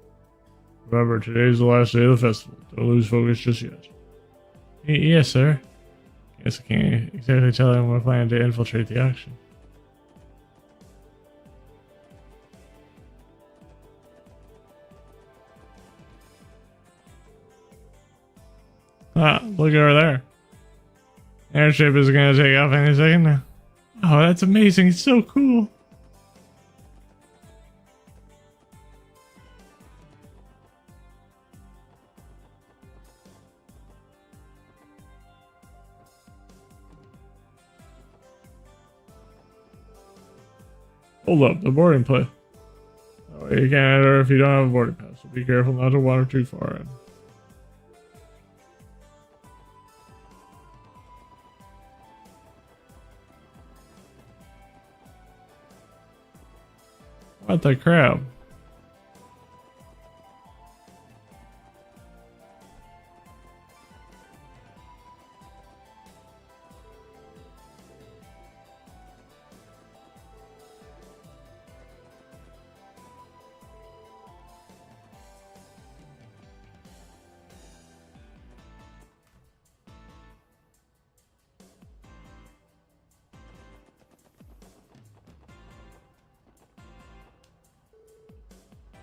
Remember, today's the last day of the festival. Don't lose focus just yet. Yes, sir. Guess I can't exactly tell him we're planning to infiltrate the auction. Ah, look over there. Airship is gonna take off any second now. Oh, that's amazing. It's so cool. Hold up, the boarding pass. Oh, you can't enter if you don't have a boarding pass, so be careful not to wander too far in. What the crap?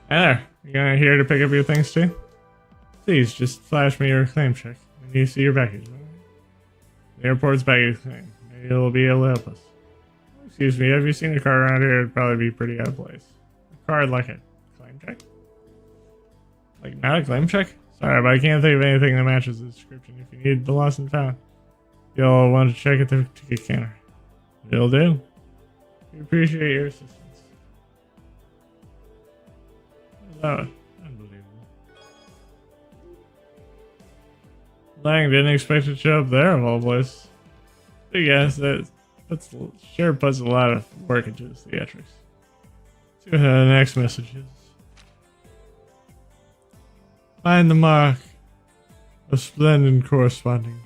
Hey there, you gonna here to pick up your things too? Please, just flash me your claim check when you see your baggage. The airport's baggage claim. Maybe it'll be able to help us. Excuse me, have you seen a card around here? It'd probably be pretty out of place. A card like a claim check? Like not a claim check? Sorry, but I can't think of anything that matches the description. If you need the lost and found, you'll want to check at the ticket counter. It'll do. We appreciate your assistance. Oh, unbelievable. Lang didn't expect to show up there of all places. But yes, that's sure puts a lot of work into this theatrics. See what the next message is. Find the mark of splendid corresponding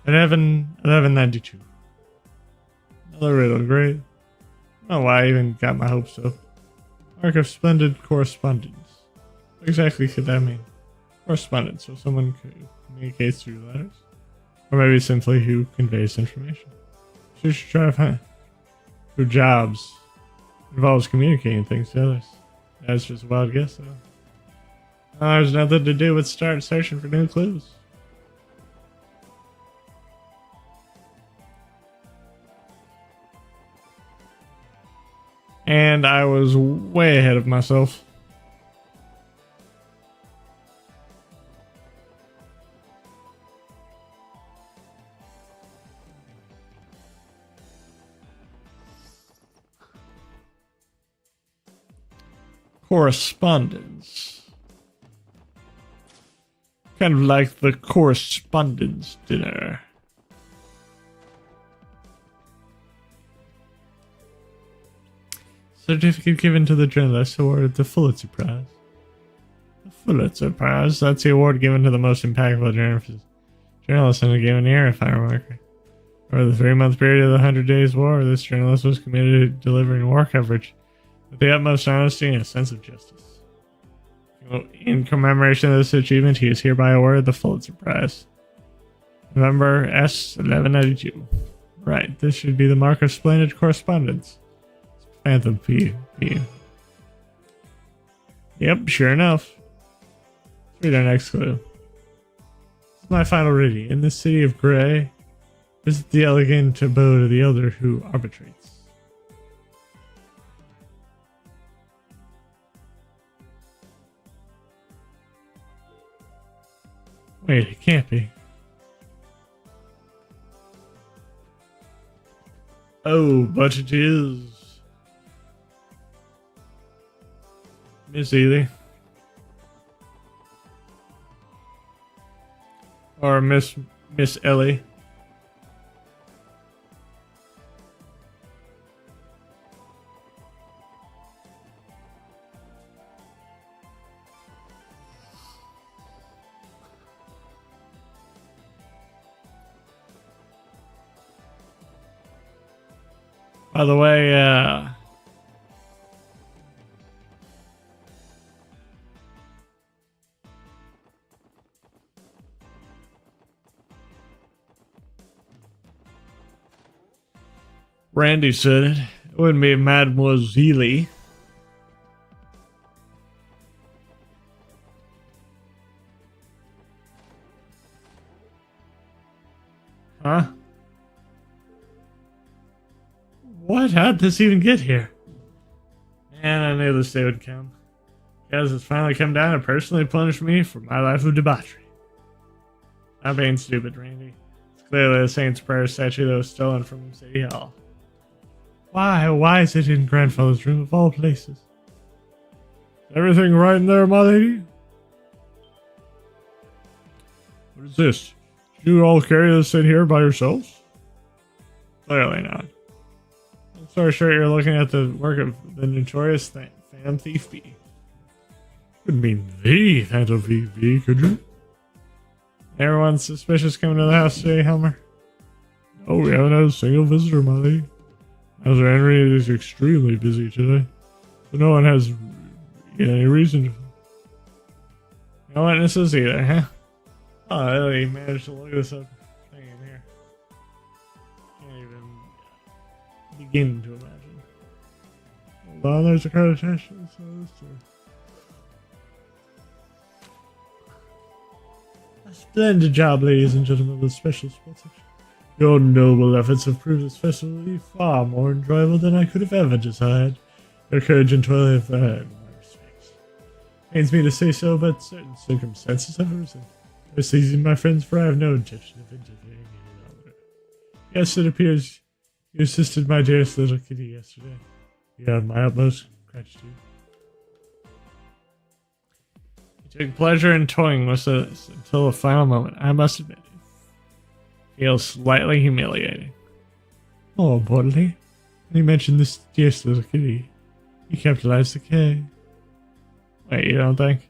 at 1192. Another riddle, great. I don't know why I even got my hopes up. Mark of splendid correspondence. What exactly could that mean? Correspondence, so someone communicates through letters? Or maybe simply who conveys information. So you should try to find who jobs involves communicating things to others. That's just a wild guess though. There's nothing to do but start searching for new clues. And I was way ahead of myself. Correspondence. Kind of like the correspondence dinner. Certificate given to the journalist awarded the Pulitzer Prize. The Pulitzer Prize? That's the award given to the most impactful journalist in a given year, if I remember correctly. Over the 3-month period of the 100 Days War, this journalist was committed to delivering war coverage with the utmost honesty and a sense of justice. In commemoration of this achievement, he is hereby awarded the Pulitzer Prize. November S. 1192. Right, this should be the mark of splendid correspondence. Phantom P. Yep, sure enough. Let's read our next clue. This is my final reading. In the city of Gray, visit the elegant abode of the elder who arbitrates. Wait, it can't be. Oh, but it is. Miss Ely. Or Miss Ellie. By the way, Randy said it. It wouldn't be Mademoiselle. What? How'd this even get here? And I knew this day would come. Kaz has finally come down and personally punished me for my life of debauchery. I'm being stupid, Randy. It's clearly the Saint's Prayer statue that was stolen from City Hall. Why? Why is it in Grandfather's room of all places? Is everything right in there, my lady? What is this? Did you all carry this in here by yourselves? Clearly not. I'm so sure you're looking at the work of the notorious Phantom Thief B. Couldn't mean the Phantom Thief B, could you? Everyone's suspicious coming to the house today, Helmer. Oh, we haven't had a single visitor, my lady. Master Henry is extremely busy today, so no one has any reason to. No witnesses either, huh? Oh, I really managed to look this up thing in here. Can't even begin to imagine. Hold on, there's a card attached to this. A splendid job, ladies and gentlemen of the Special Sports Section. Your noble efforts have proved this festival to be far more enjoyable than I could have ever desired. Your courage and toil have earned my respects. Pains me to say so, but certain circumstances have arisen. Excuse me, my friends, for I have no intention of interfering any longer. Yes, it appears you assisted my dearest little kitty yesterday. You have my utmost gratitude. You took pleasure in toying with us until the final moment. I must admit, it feels slightly humiliating. More importantly, when you mentioned this dearest little kitty, you capitalized the K. Wait, you don't think?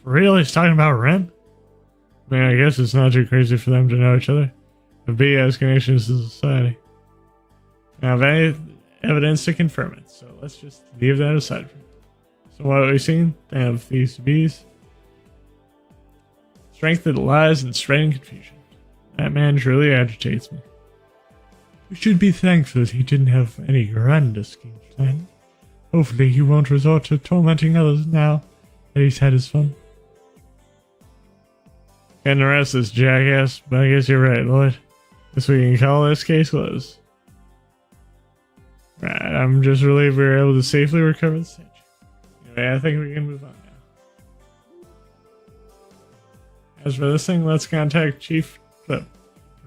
For real, he's talking about Ren? I mean, I guess it's not too crazy for them to know each other. The B has connections to society. I have any evidence to confirm it, so let's just leave that aside. So what have we seen? They have these bees. Strength that lies in spreading confusion. That man truly agitates me. We should be thankful that he didn't have any grander schemes planned. Hopefully he won't resort to tormenting others now that he's had his fun. Can't arrest this jackass, but I guess you're right, Lloyd. Guess we can call this case closed. Right, I'm just relieved we were able to safely recover the statue. Anyway, I think we can move on now. As for this thing, let's contact Chief Clip.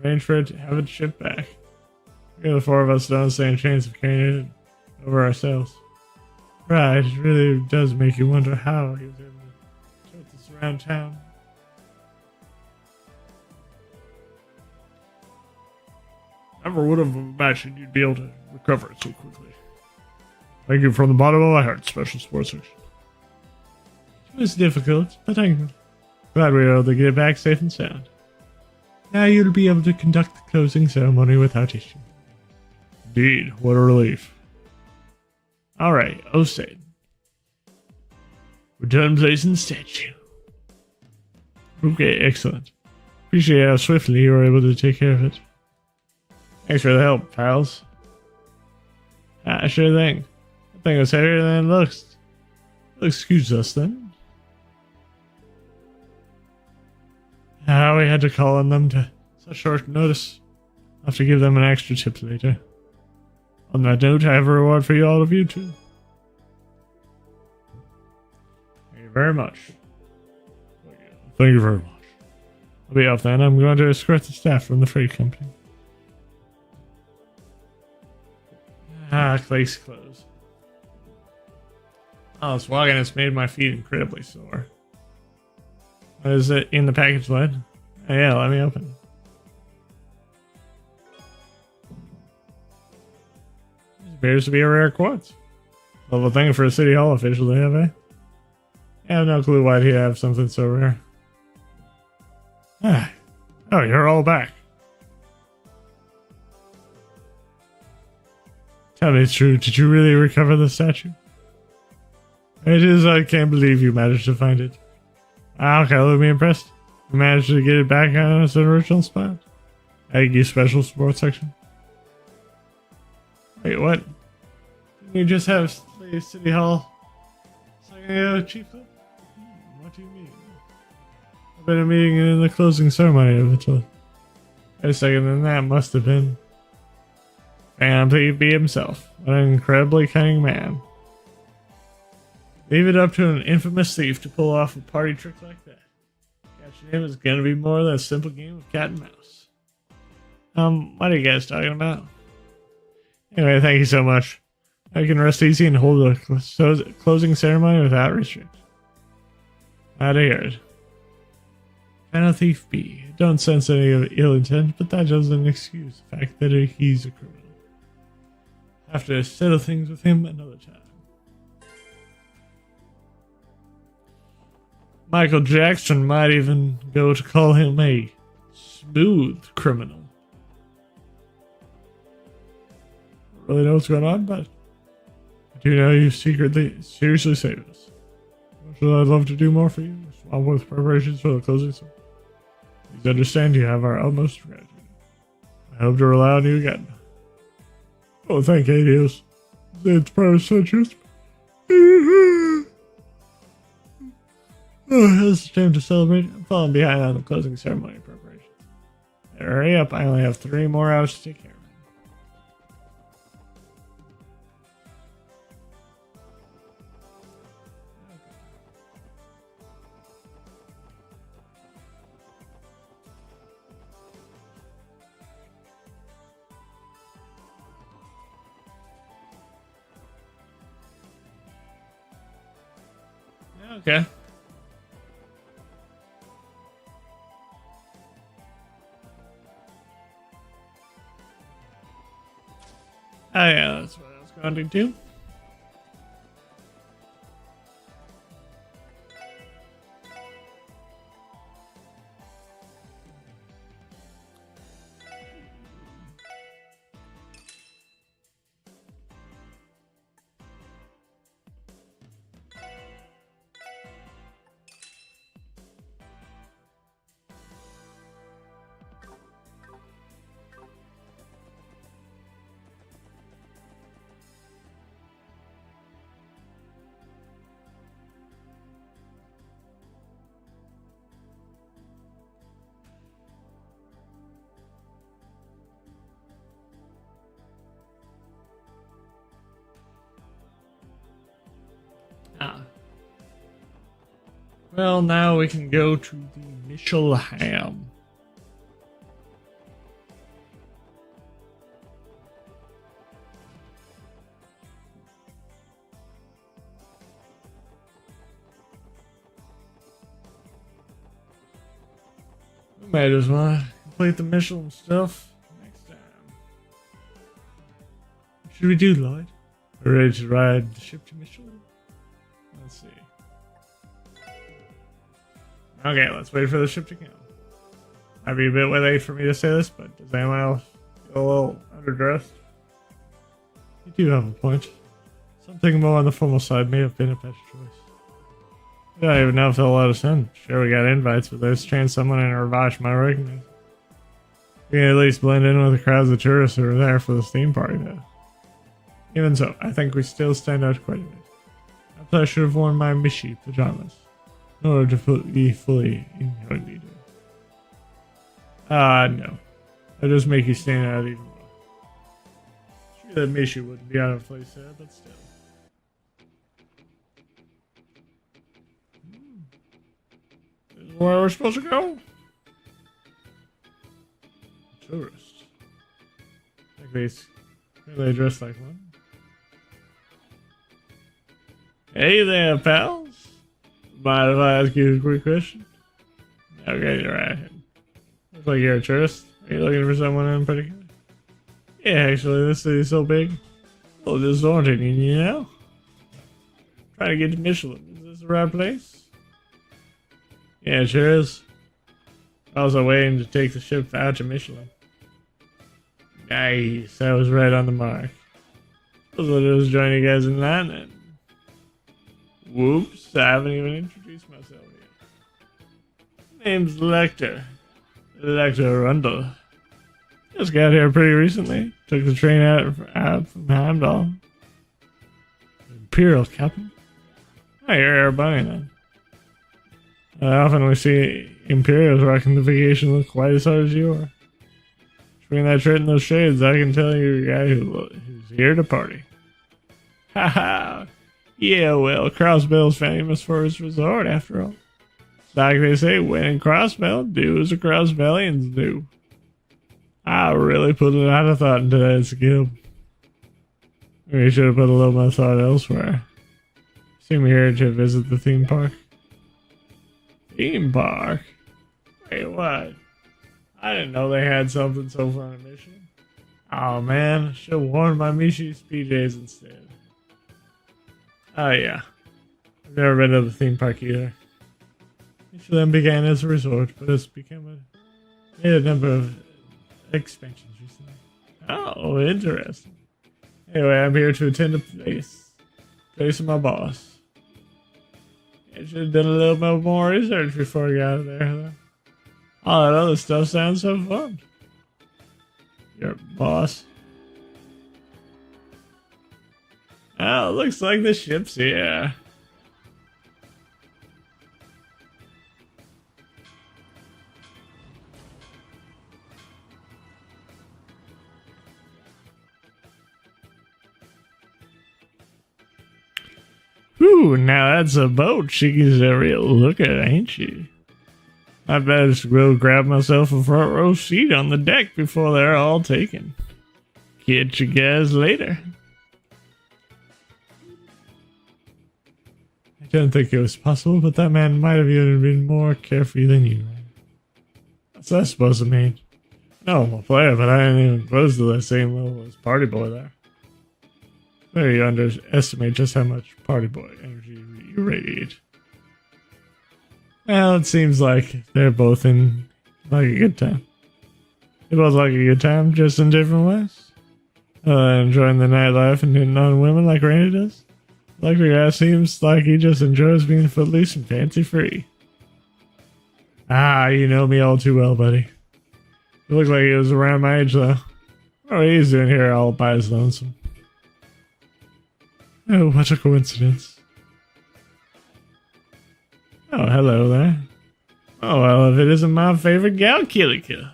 Arrange for it to have it shipped back. The four of us don't stand a chance of carrying it over ourselves. Right, it really does make you wonder how he was able to tote this around town. Never would have imagined you'd be able to recover it so quickly. Thank you from the bottom of my heart, Special Sports Section. It was difficult, but I'm glad we were able to get it back safe and sound. Now you'll be able to conduct the closing ceremony without issue. Indeed, what a relief. Alright, Osade. Return place in the statue. Okay, excellent. Appreciate how swiftly you were able to take care of it. Thanks for the help, pals. Sure thing. That thing was heavier than it looks. Excuse us then. We had to call on them to such short notice. I'll have to give them an extra tip later. On that note, I have a reward for all of you too. Thank you very much. Thank you very much. I'll be off then. I'm going to escort the staff from the freight company. Case closed. Oh, this walking has made my feet incredibly sore. What is it in the package, lad? Oh, yeah, let me open. This appears to be a rare quartz. Level thing for a City Hall official to have, eh? I have no clue why he'd have something so rare. Oh, you're all back. Tell me it's true. Did you really recover the statue? It is. I can't believe you managed to find it. Okay, let me impressed. You managed to get it back on its original spot. Thank you, Special Sports Section. Wait, what? Didn't you just have City Hall second ago, Chief? What do you mean? I've been a meeting in the closing ceremony of it. Wait a second, then that must have been. Phantom Thief be himself. What an incredibly cunning man. Leave it up to an infamous thief to pull off a party trick like that. Catching him is gonna be more than a simple game of cat and mouse. What are you guys talking about? Anyway, thank you so much. I can rest easy and hold a closing ceremony without restriction. Glad to hear it. Phantom Thief B. Don't sense any ill intent, but that doesn't excuse the fact that he's a criminal. Have to settle things with him another time. Michael Jackson might even go to call him a smooth criminal. I don't really know what's going on, but I do know you seriously saved us. I'd love to do more for you, along with preparations for the closing ceremony. Please understand you have our utmost gratitude. I hope to rely on you again. Oh, thank you, Adios. It's part of such use. Oh, it's time to celebrate. I'm falling behind on the closing ceremony preparations. Better hurry up, I only have 3 more hours to take care of it. Okay. Oh yeah, that's what I was going to do. Well, now we can go to the Michel Ham. We might as well complete the Michelin stuff next time. What should we do, Lloyd? We're ready to ride the ship to Michelin? Let's see. Okay, let's wait for the ship to come. Might be a bit late for me to say this, but does anyone else feel a little underdressed? You do have a point. Something more on the formal side may have been a better choice. I don't even know if they'll let us in. Sure, we got invites, but there's a chance someone in Ravash might recognize us. We can at least blend in with the crowds of tourists who are there for this theme party, though. Even so, I think we still stand out quite a bit. Perhaps I should have worn my Mishi pajamas in order to be fully incognito. No. That'll just make you stand out even more. Sure that Mishi wouldn't be out of place there, but still. This is where we're supposed to go? Tourist. At least, they dressed like one. Hey there, pals. Mind if I ask you a quick question? Okay, you're right. Looks like you're a tourist. Are you looking for someone in particular? Yeah, actually, this city's so big. A little disorienting, you know? Trying to get to Michelin. Is this the right place? Yeah, it sure is. Also waiting to take the ship out to Michelin. Nice. I was right on the mark. I was going to join you guys in that then. Whoops, I haven't even introduced myself yet. Name's Lecter. Lecter Rundle. Just got here pretty recently. Took the train out from Hamdall. Imperial Captain? Oh, you're a bunny then. Often we see Imperials rocking the vacation look quite as hard as you are. Between that shirt and those shades, I can tell you're a guy who's here to party. Ha ha. Yeah, well, Crossbell's famous for its resort, after all. Like they say, when in Crossbell, do as the Crossbellians do. I really put a lot of thought into that skill. We should have put a little more thought elsewhere. Seem here to visit the theme park. Theme park? Wait, what? I didn't know they had something so far in Michigan. Oh man, should have worn my Mishi's PJs instead. Oh yeah. I've never been to the theme park either. Michelin began as a resort, but it's become made a number of expansions recently. Oh, interesting. Anyway, I'm here to attend a place of my boss. I should have done a little bit more research before I got out of there, though. All that other stuff sounds so fun. Your boss. Oh, looks like the ship's here. Ooh, now that's a boat. She's a real looker, ain't she? I better go grab myself a front row seat on the deck before they're all taken. Catch you guys later. I didn't think it was possible, but that man might have even been more carefree than you. What's that supposed to mean? No, I'm a player, but I ain't even close to the same level as Party Boy there. There you underestimate just how much Party Boy energy you radiate. Well, it seems like they're both in like a good time. They both like a good time, just in different ways. Enjoying the nightlife and hitting on women like Randy does. Like the guy seems like he just enjoys being footloose and fancy free. Ah, you know me all too well, buddy. You look like he was around my age, though. Oh, he's doing here all by his lonesome. Oh, what a coincidence. Oh, hello there. Oh, well, if it isn't my favorite gal, Kilika.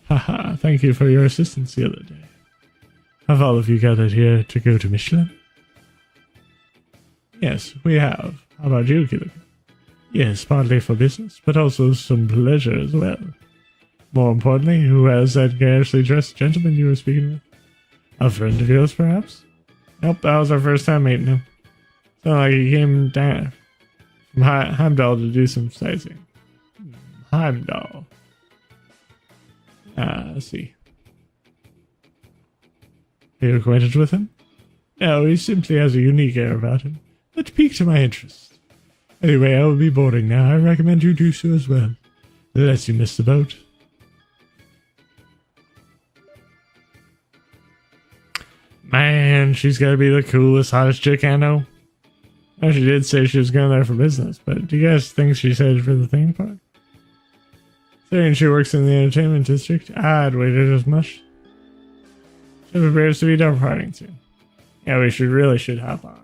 Haha, thank you for your assistance the other day. Have all of you gathered here to go to Michelin? Yes, we have. How about you, Kilika? Yes, partly for business, but also some pleasure as well. More importantly, who has that garishly dressed gentleman you were speaking with? A friend of yours, perhaps? Nope, that was our first time meeting him. Sounded like he came down from Heimdall to do some sightseeing. Heimdall. Let's see. Are you acquainted with him? No, he simply has a unique air about him that piqued my interest. Anyway, I will be boarding now. I recommend you do so as well, unless you miss the boat. Man, she's gotta be the coolest, hottest chick I know. Oh, she did say she was going there for business, but do you guys think she's headed for the theme park? Saying she works in the entertainment district, I'd waited as much. She prepares to be departing soon. Yeah, we should hop on.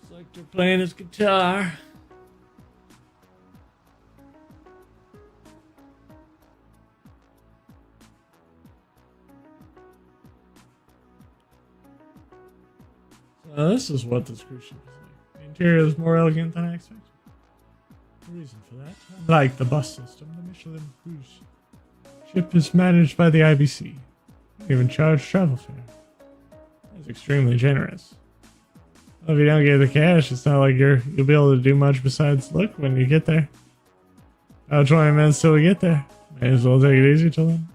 Looks like they're playing his guitar. So this is what this cruise ship is like. The interior is more elegant than I expected. The reason for that, unlike the bus system, the Michelin cruise ship is managed by the IBC. They even charge travel fare. It's extremely generous. Well, if you don't get the cash, it's not like you'll be able to do much besides look when you get there. About 20 minutes till we get there. May as well take it easy till then.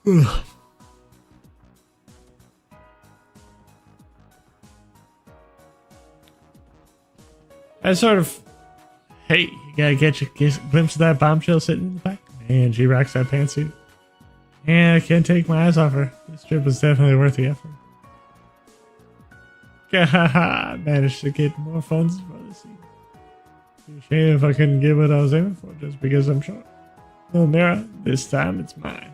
Ugh. I sort of, hey, you gotta get a glimpse of that bombshell sitting in the back. Man, she rocks that pantsuit. And I can't take my eyes off her. This trip was definitely worth the effort. I managed to get more funds for the scene. Be a shame if I couldn't get what I was aiming for just because I'm short. Little mirror, this time it's mine.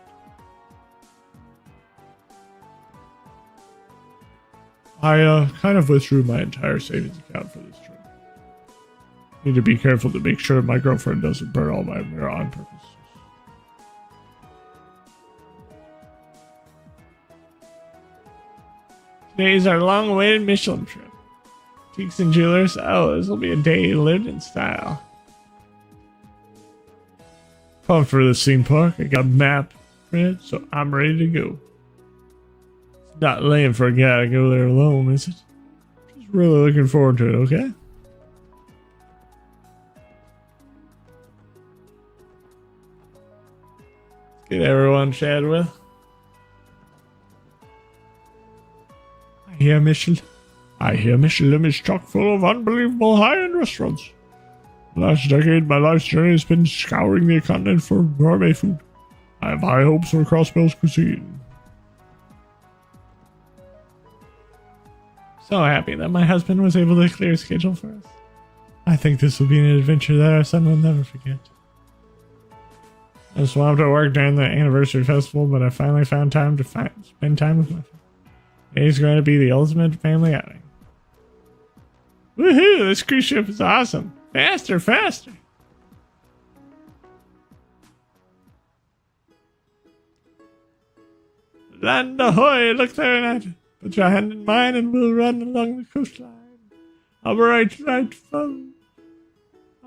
I kind of withdrew my entire savings account for this trip. Need to be careful to make sure my girlfriend doesn't burn all my mirror on purpose. Today's our long-awaited Michelin trip. Cheeks and Jewelers. Oh, this will be a day lived in style. Pumped for this theme park. I got a map printed, so I'm ready to go. It's not lame for a guy to go there alone, is it? Just really looking forward to it, okay? Get everyone chatted with. I hear Michelin is chock full of unbelievable high-end restaurants. The last decade, my life's journey has been scouring the continent for gourmet food. I have high hopes for Crossbell's cuisine. So happy that my husband was able to clear a schedule for us. I think this will be an adventure that our son will never forget. I swamped at work during the anniversary festival, but I finally found time to spend time with my family. Today's going to be the ultimate family outing. Woohoo! This cruise ship is awesome. Faster, faster. Land ahoy! Look there, Nat. Put your hand in mine and we'll run along the coastline. I'll be right foe.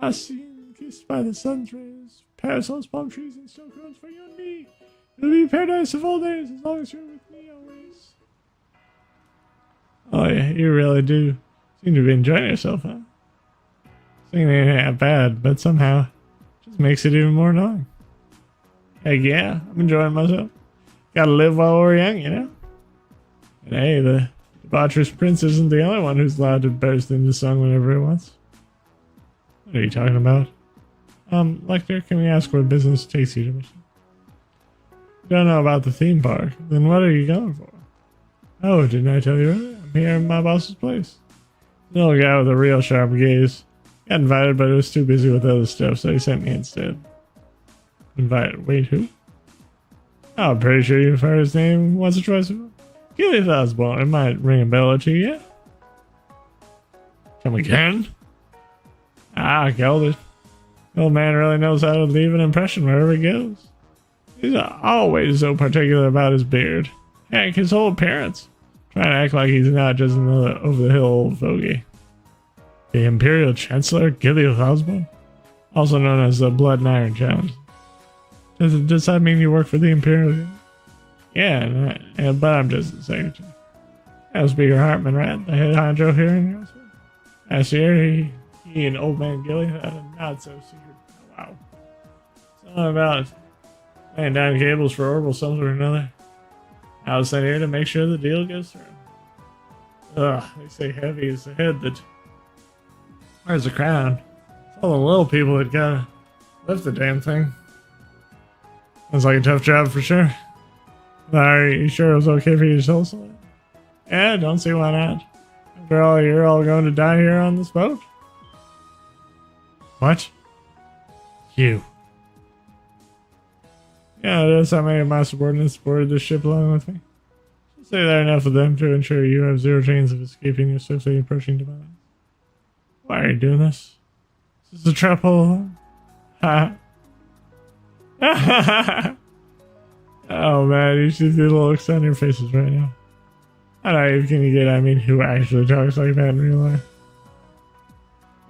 I see you kissed by the sun's rays. Parasols, palm trees, and snow cones for you and me. It'll be paradise of all days as long as you're with me always. Oh yeah, you really do seem to be enjoying yourself, huh? Singing ain't that bad, but somehow it just makes it even more annoying. Heck yeah, I'm enjoying myself. Gotta live while we're young, you know? And hey, the debaucherous prince isn't the only one who's allowed to burst into song whenever he wants. What are you talking about? Lecter, can we ask what business takes you to Mission? You don't know about the theme park, then what are you going for? Oh, didn't I tell you earlier? I'm here in my boss's place. The little guy with a real sharp gaze. Got invited, but it was too busy with other stuff, so he sent me instead. Invited? Wait, who? Oh, I'm pretty sure you've heard his name once or twice before. Gilly Osborne. It might ring a bell or two, yeah? Come again? Ah, killed it. The old man really knows how to leave an impression wherever he goes. He's always so particular about his beard. Heck, his whole appearance. Trying to act like he's not just another over-the-hill old fogey. The Imperial Chancellor, Gilead Osborne? Also known as the Blood and Iron Challenge. Does that mean you work for the Imperial? Yeah, but I'm just the secretary. That was Speaker Hartman, right? The head honcho here in Roswell. Last year, he and old man Gilly had a not-so-secret wow. Something about laying down cables for orbital something or another. I was sent here to make sure the deal goes through. Ugh, they say heavy is the head that... Where's the crown? It's all the little people that gotta lift the damn thing. Sounds like a tough job for sure. Are you sure it was okay for you to tell us that? Yeah, don't see why not. After all, you're all going to die here on this boat? What? You. Yeah, that's how many of my subordinates boarded this ship along with me. I'll say there are enough of them to ensure you have zero chance of escaping your swiftly approaching demise. Why are you doing this? Is this a trap all along? Ha. Oh man, you should see the looks on your faces right now. How naive can you get? I mean, who actually talks like that in real life?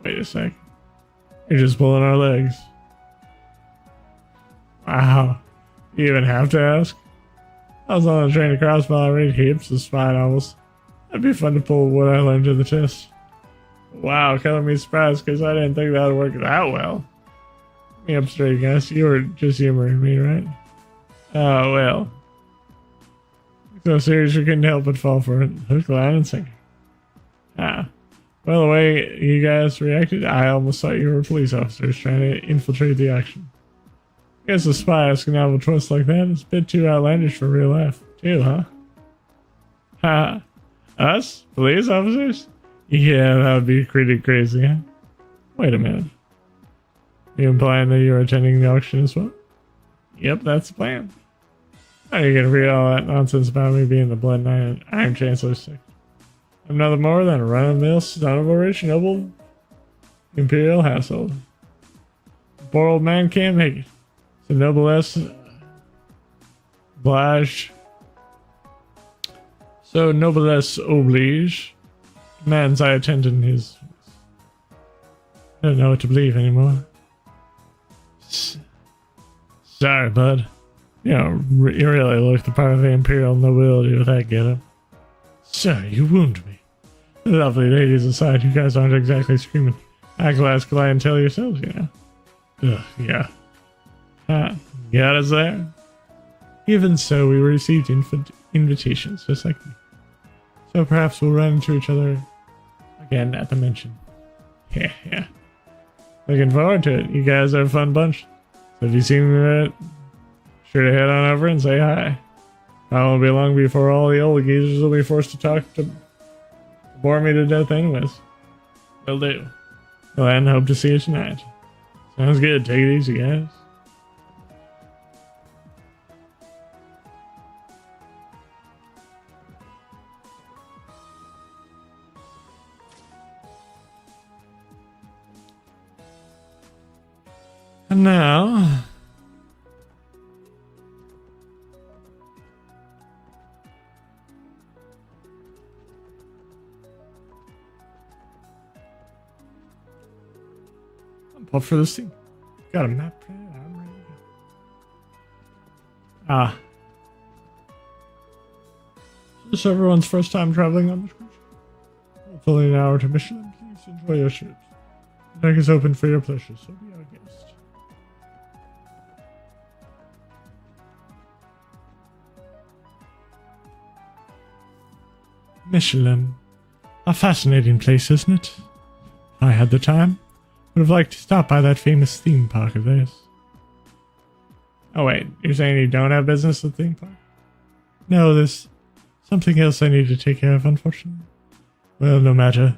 Wait a sec. You're just pulling our legs. Wow. You even have to ask? I was on the train to Crossbell. I read heaps of spy novels. That'd be fun to pull what I learned to the test. Wow, color me surprised because I didn't think that would work that well. Let me up straight, guys. You were just humoring me, right? Oh, well. So serious you couldn't help but fall for it. Hook, line, and sinker. Ah. Well, the way you guys reacted, I almost thought you were police officers trying to infiltrate the action. I guess a spy asking out of a twist like that is a bit too outlandish for real life, too, huh? Ha. Us? Police officers? Yeah, that would be pretty crazy, huh? Wait a minute. You implying that you're attending the auction as well? Yep, that's the plan. How are you gonna read all that nonsense about me being the Blood Knight and Iron Chancellor's sick? I'm nothing more than a run-of-the-mill son of a rich noble imperial household. The poor old man can't make it. The noblesse obliged. So noblesse oblige. Man's I attend in his. I don't know what to believe anymore. Sorry, bud. You really look the part of the imperial nobility with that getup. Sir, you wound me. Lovely ladies aside, you guys aren't exactly screaming high-class clientele yourselves, you know. Ugh, yeah. Got us there. Even so, we received invitations, just like me. So perhaps we'll run into each other again at the mention. Yeah. Looking forward to it. You guys are a fun bunch. So if you see me, sure to head on over and say hi. I won't be long before all the old geezers will be forced to talk to bore me to death anyways. Will do. Well, then, hope to see you tonight. Sounds good. Take it easy, guys. And now, I'm pumped for this thing. Got a map printed. I'm ready to go. This is everyone's first time traveling on this cruise. It's only an hour to Michelin. Please enjoy your trips. The deck is open for your pleasure, so be our guest. Michelin. A fascinating place, isn't it? If I had the time, would have liked to stop by that famous theme park of theirs. Oh wait, you're saying you don't have business at the theme park? No, there's something else I need to take care of, unfortunately. Well, no matter.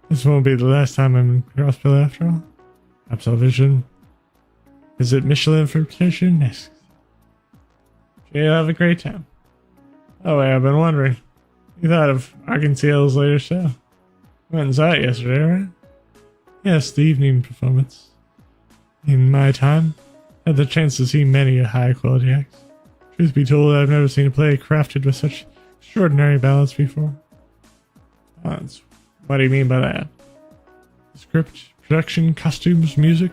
This won't be the last time I'm in Crossbill after all. Absolvision. Visit Michelin for pleasure next. You'll have a great time. Oh wait, I've been wondering. You thought of Arkansas's later show. Went and saw it yesterday, right? Yes, the evening performance. In my time, I had the chance to see many high-quality acts. Truth be told, I've never seen a play crafted with such extraordinary balance before. What do you mean by that? The script, production, costumes, music,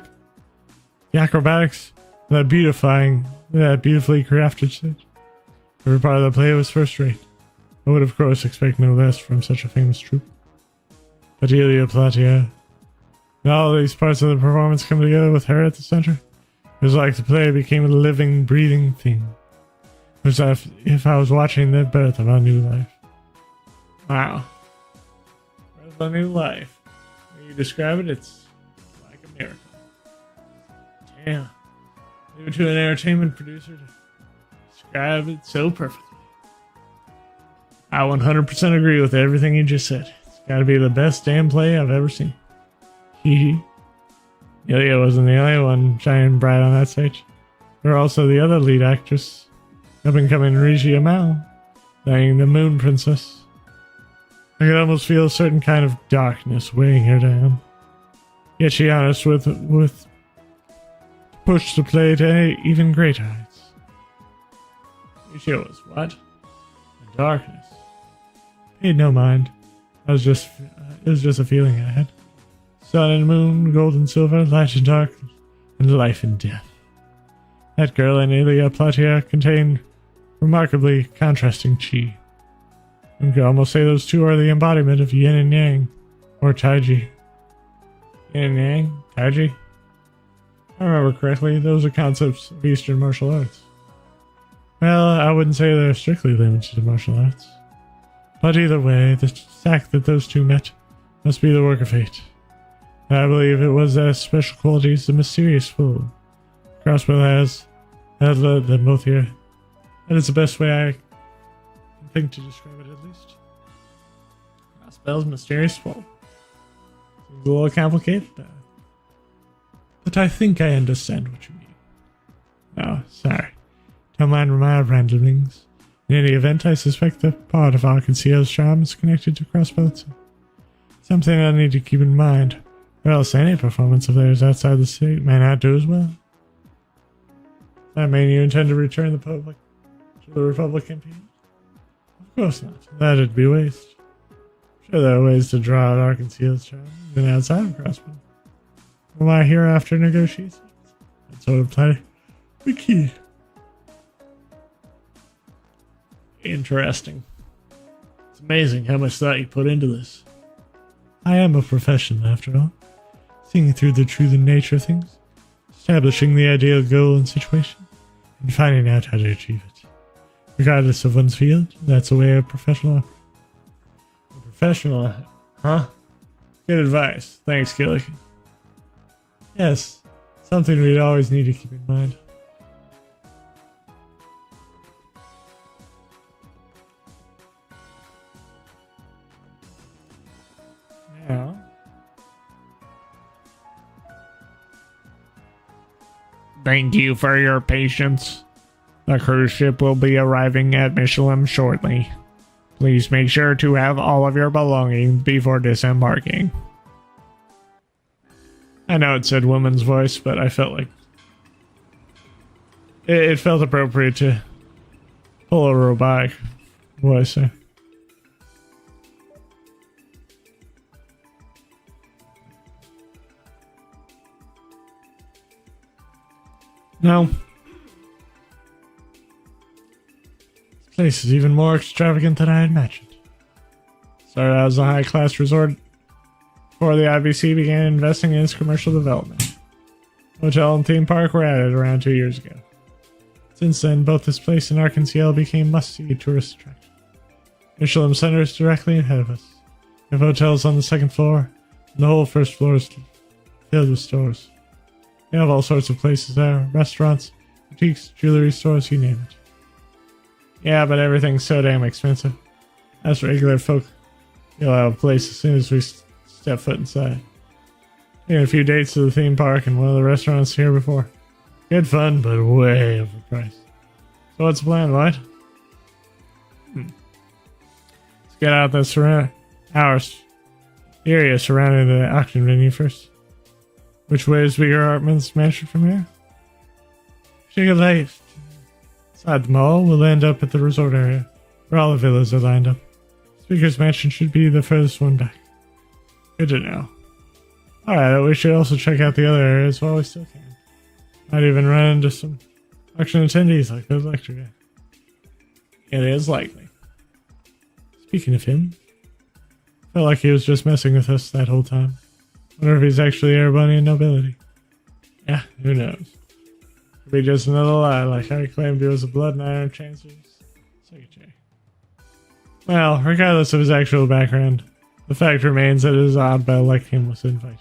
the acrobatics, that beautifully crafted stage. Every part of the play was first-rate. I would, of course, expect no less from such a famous troupe. Bedelia Platia. And all these parts of the performance come together with her at the center. It was like the play became a living, breathing thing. It was as if I was watching the birth of a new life. Wow. Birth of a new life. When you describe it, it's like a miracle. Damn. Leave it to an entertainment producer to describe it so perfectly. I 100% agree with everything you just said. It's gotta be the best damn play I've ever seen. Hee. Ilya wasn't the only one shining bright on that stage. There were also the other lead actress, up-and-coming Regia Mal, playing the Moon Princess. I could almost feel a certain kind of darkness weighing her down. Yet she honest with pushed the play to even greater heights. Regia was what? The darkness. Paid no mind. It was just a feeling I had. Sun and moon, gold and silver, light and dark, and life and death. That girl and Ilya Platia contained remarkably contrasting chi. You could almost say those two are the embodiment of yin and yang, or taiji. Yin and yang? Taiji? If I remember correctly, those are concepts of Eastern martial arts. Well, I wouldn't say they're strictly limited to martial arts. But either way, the fact that those two met must be the work of fate. And I believe it was as special qualities the mysterious fool Crossbill has that led them both here. That is the best way I can think to describe it, at least. Crossbell's mysterious swamp. Seems a little complicated, but I think I understand what you mean. Oh, sorry. Don't mind my ramblings. In any event, I suspect that part of Arkansas's charm is connected to Crossbell itself. Something I need to keep in mind, or else any performance of theirs outside the state may not do as well. Does that mean you intend to return the public to the Republic campaign? Of course not. That'd be waste. Sure, there are ways to draw out Arkansas's charm, even outside of Crossbell. Will I hear after negotiations? That sort of play. The key. Interesting. It's amazing how much thought you put into this. I am a professional, after all. Seeing through the truth and nature of things, establishing the ideal goal and situation, and finding out how to achieve it. Regardless of one's field, that's the way a professional... A professional, huh? Good advice. Thanks, Gilligan. Yes, something we'd always need to keep in mind. Yeah. Thank you for your patience. The cruise ship will be arriving at Michelin shortly. Please make sure to have all of your belongings before disembarking. I know it said woman's voice, but I felt like it felt appropriate to pull a robotic voice there. No. This place is even more extravagant than I had imagined. Started out as a high-class resort before the IBC began investing in its commercial development. Hotel and theme park were added around 2 years ago. Since then, both this place and Arkansas became must-see tourist attractions. Michelin Center is directly ahead of us. We have hotels on the second floor, and the whole first floor is filled with stores. We have all sorts of places there, restaurants, boutiques, jewelry stores, you name it. Yeah, but everything's so damn expensive. As regular folk, you'll have a place as soon as we step foot inside. Taking a few dates to the theme park and one of the restaurants here before. Good fun, but way overpriced. So what's the plan, what? Let's get out the area surrounding the auction venue first. Which way is Speaker Hartman's mansion from here? Take a left. Inside the mall, we'll end up at the resort area, where all the villas are lined up. Speaker's mansion should be the furthest one back. Good to know. Alright, we should also check out the other areas while we still can. Might even run into some auction attendees like those lecture guy. It is likely. Speaking of him, felt like he was just messing with us that whole time. Wonder if he's actually Airbunny nobility. Yeah, who knows? Could be just another lie, like how he claimed he was a Blood and Iron Chancellor's secretary. Well, regardless of his actual background, the fact remains that it is odd Bell like him was invited.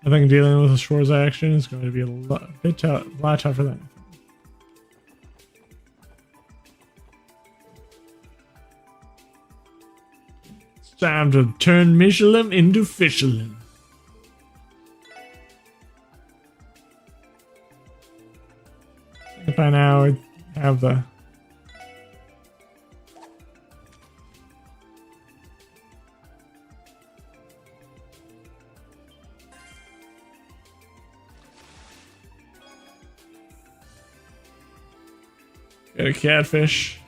I think dealing with a Schwarza action is going to be a lot tougher than it's time to turn Michelin into Fishelin. By now we have the get a catfish.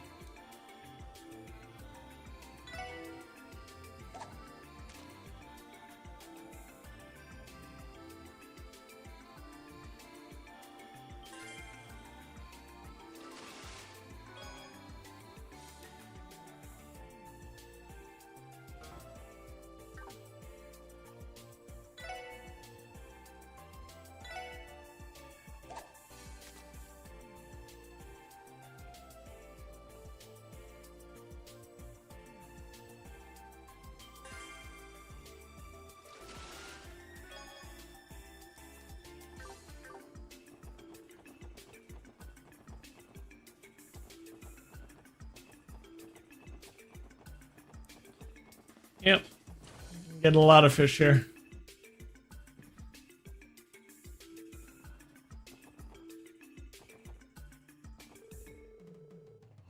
Get a lot of fish here.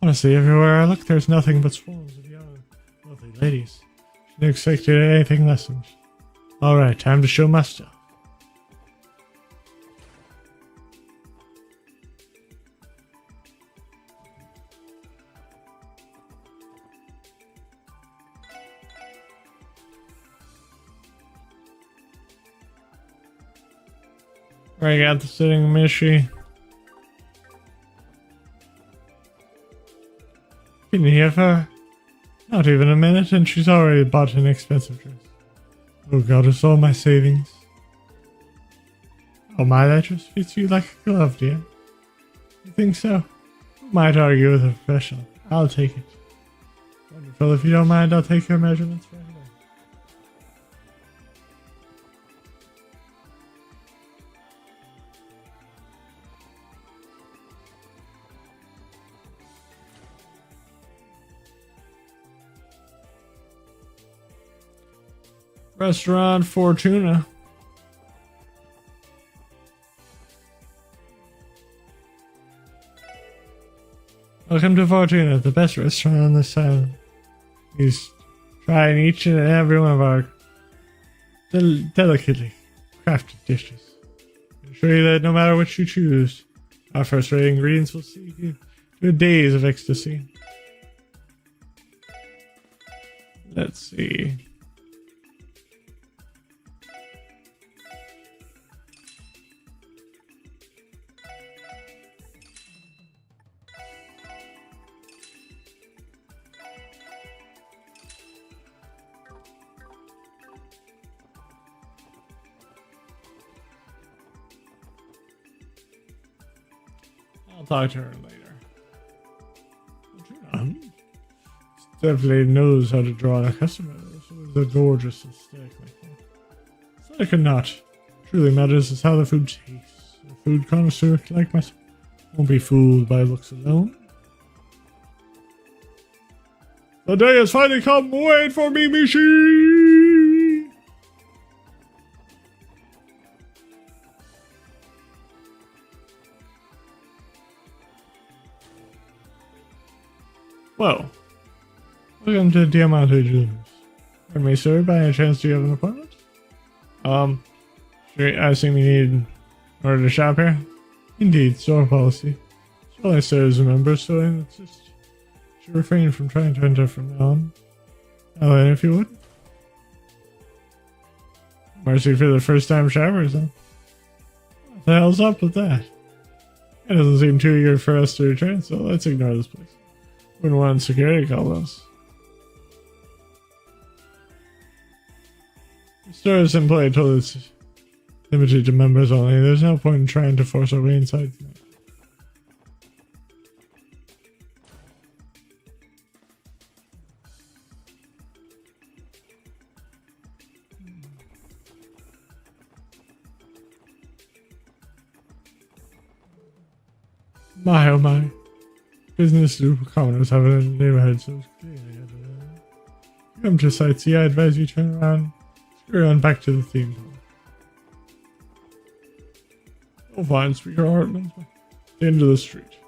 Honestly, everywhere I look, there's nothing but swarms of young, lovely ladies. Shouldn't expect anything less than. Alright, time to show my stuff. I got the sitting Mishy. Been here for not even a minute and she's already bought an expensive dress. Oh god, it's all my savings. Oh my, that dress fits you like a glove, dear. You think so? Might argue with a professional. I'll take it. Wonderful, if you don't mind, I'll take your measurements right away. Restaurant Fortuna. Welcome to Fortuna, the best restaurant on this island. He's trying each and every one of our delicately crafted dishes. I assure you that no matter what you choose, our first-rate ingredients will see you through days of ecstasy. Let's see. I'll talk to her later. Definitely knows how to draw a customer. The gorgeous aesthetic like that. So I could not. Truly matters is how the food tastes. A food connoisseur like myself won't be fooled by looks alone. The day has finally come. Wait for me, Mishi! Well, welcome to Diamante Jewelers. Pardon me, sir, by any chance do you have an appointment? Sure, I assume you need in order to shop here? Indeed, store policy. So I serve as a member, so I insist you refrain from trying to enter from now on. Now then, if you would. Mercy for the first time shoppers, huh? What the hell's up with that? It doesn't seem too eager for us to return, so let's ignore this place. Wouldn't want security call us. The store's employee told us it's limited to members only. There's no point in trying to force our way inside tonight. My oh my. Business commoners have a neighborhood so clearly. Come to sightsee, I advise you turn around, scurry on back to the theme park. You'll find Speaker Hartman's at the end of the street.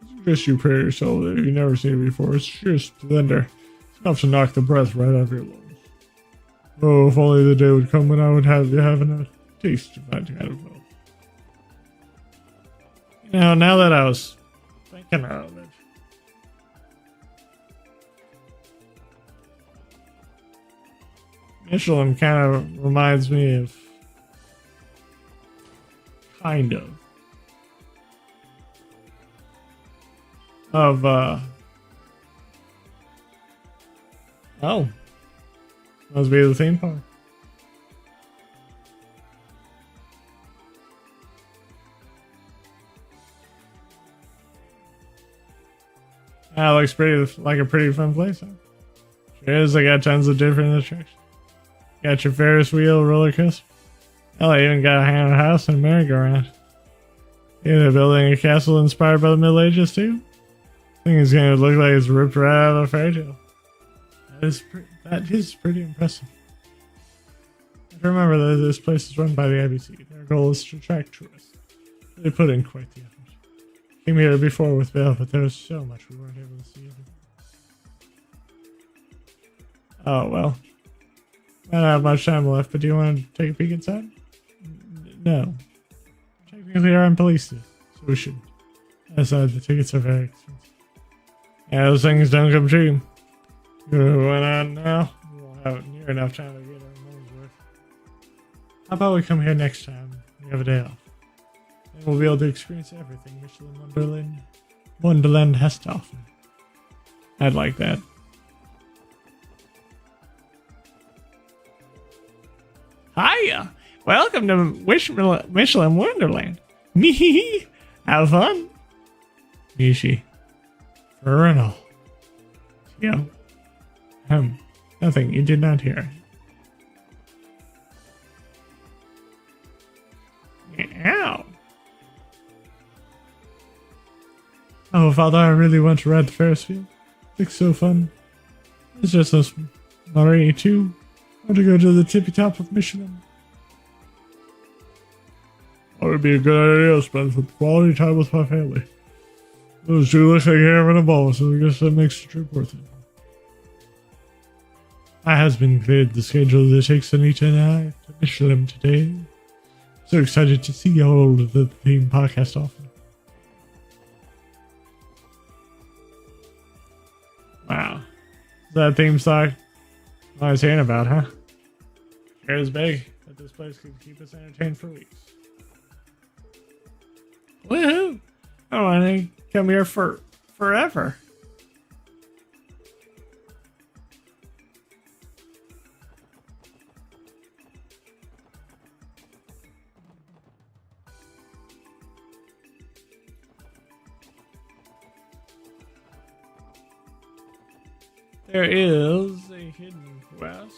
I suggest you prepare yourself if you've never seen it before. It's sheer splendor. It's enough to knock the breath right out of your lungs. Oh, if only the day would come when I would have you having a taste of that kind of wealth. Now that I was thinking of it. Michelin kind of reminds me of... Kind of. Oh. Must be the theme park. That looks pretty like a pretty fun place, huh? Sure is. They got tons of different attractions. Got your Ferris wheel, roller coaster. Hell, I even got a haunted house and merry-go-round. Yeah, they're building a castle inspired by the Middle Ages too. Thing is gonna look like it's ripped right out of a fairy tale. That is pretty impressive. remember that this place is run by the IBC. Their goal is to attract tourists. They put in quite the effort. Came here before with Bill, but there was so much we weren't able to see. Oh, well. I don't have much time left, but do you want to take a peek inside? No. Technically, I'm police, so we shouldn't. Besides, the tickets are very expensive. Yeah, those things don't come cheap. We went on now. We'll have near enough time to get our money's worth. How about we come here next time? We have a day off. Then we'll be able to experience everything Michelin Wonderland has to offer. I'd like that. Hiya! Welcome to Michelin Wonderland. Me, have fun. Mishi. For all. Yo. Nothing. You did not hear. Ow. Oh, Father, I really want to ride the Ferris wheel. Looks so fun. It's just so Marie, too. I want to go to the tippy top of Michelin. That would be a good idea to spend some quality time with my family. Those two look like you're having a ball, so I guess that makes the trip worth it. I has been cleared the schedule that takes Anita and I to Michelin today. So excited to see all of the theme podcast offer. Wow. That theme song I was hearing about, huh? Sure is big that this place could keep us entertained for weeks. Woohoo! I want to come here for forever. There is a hidden quest.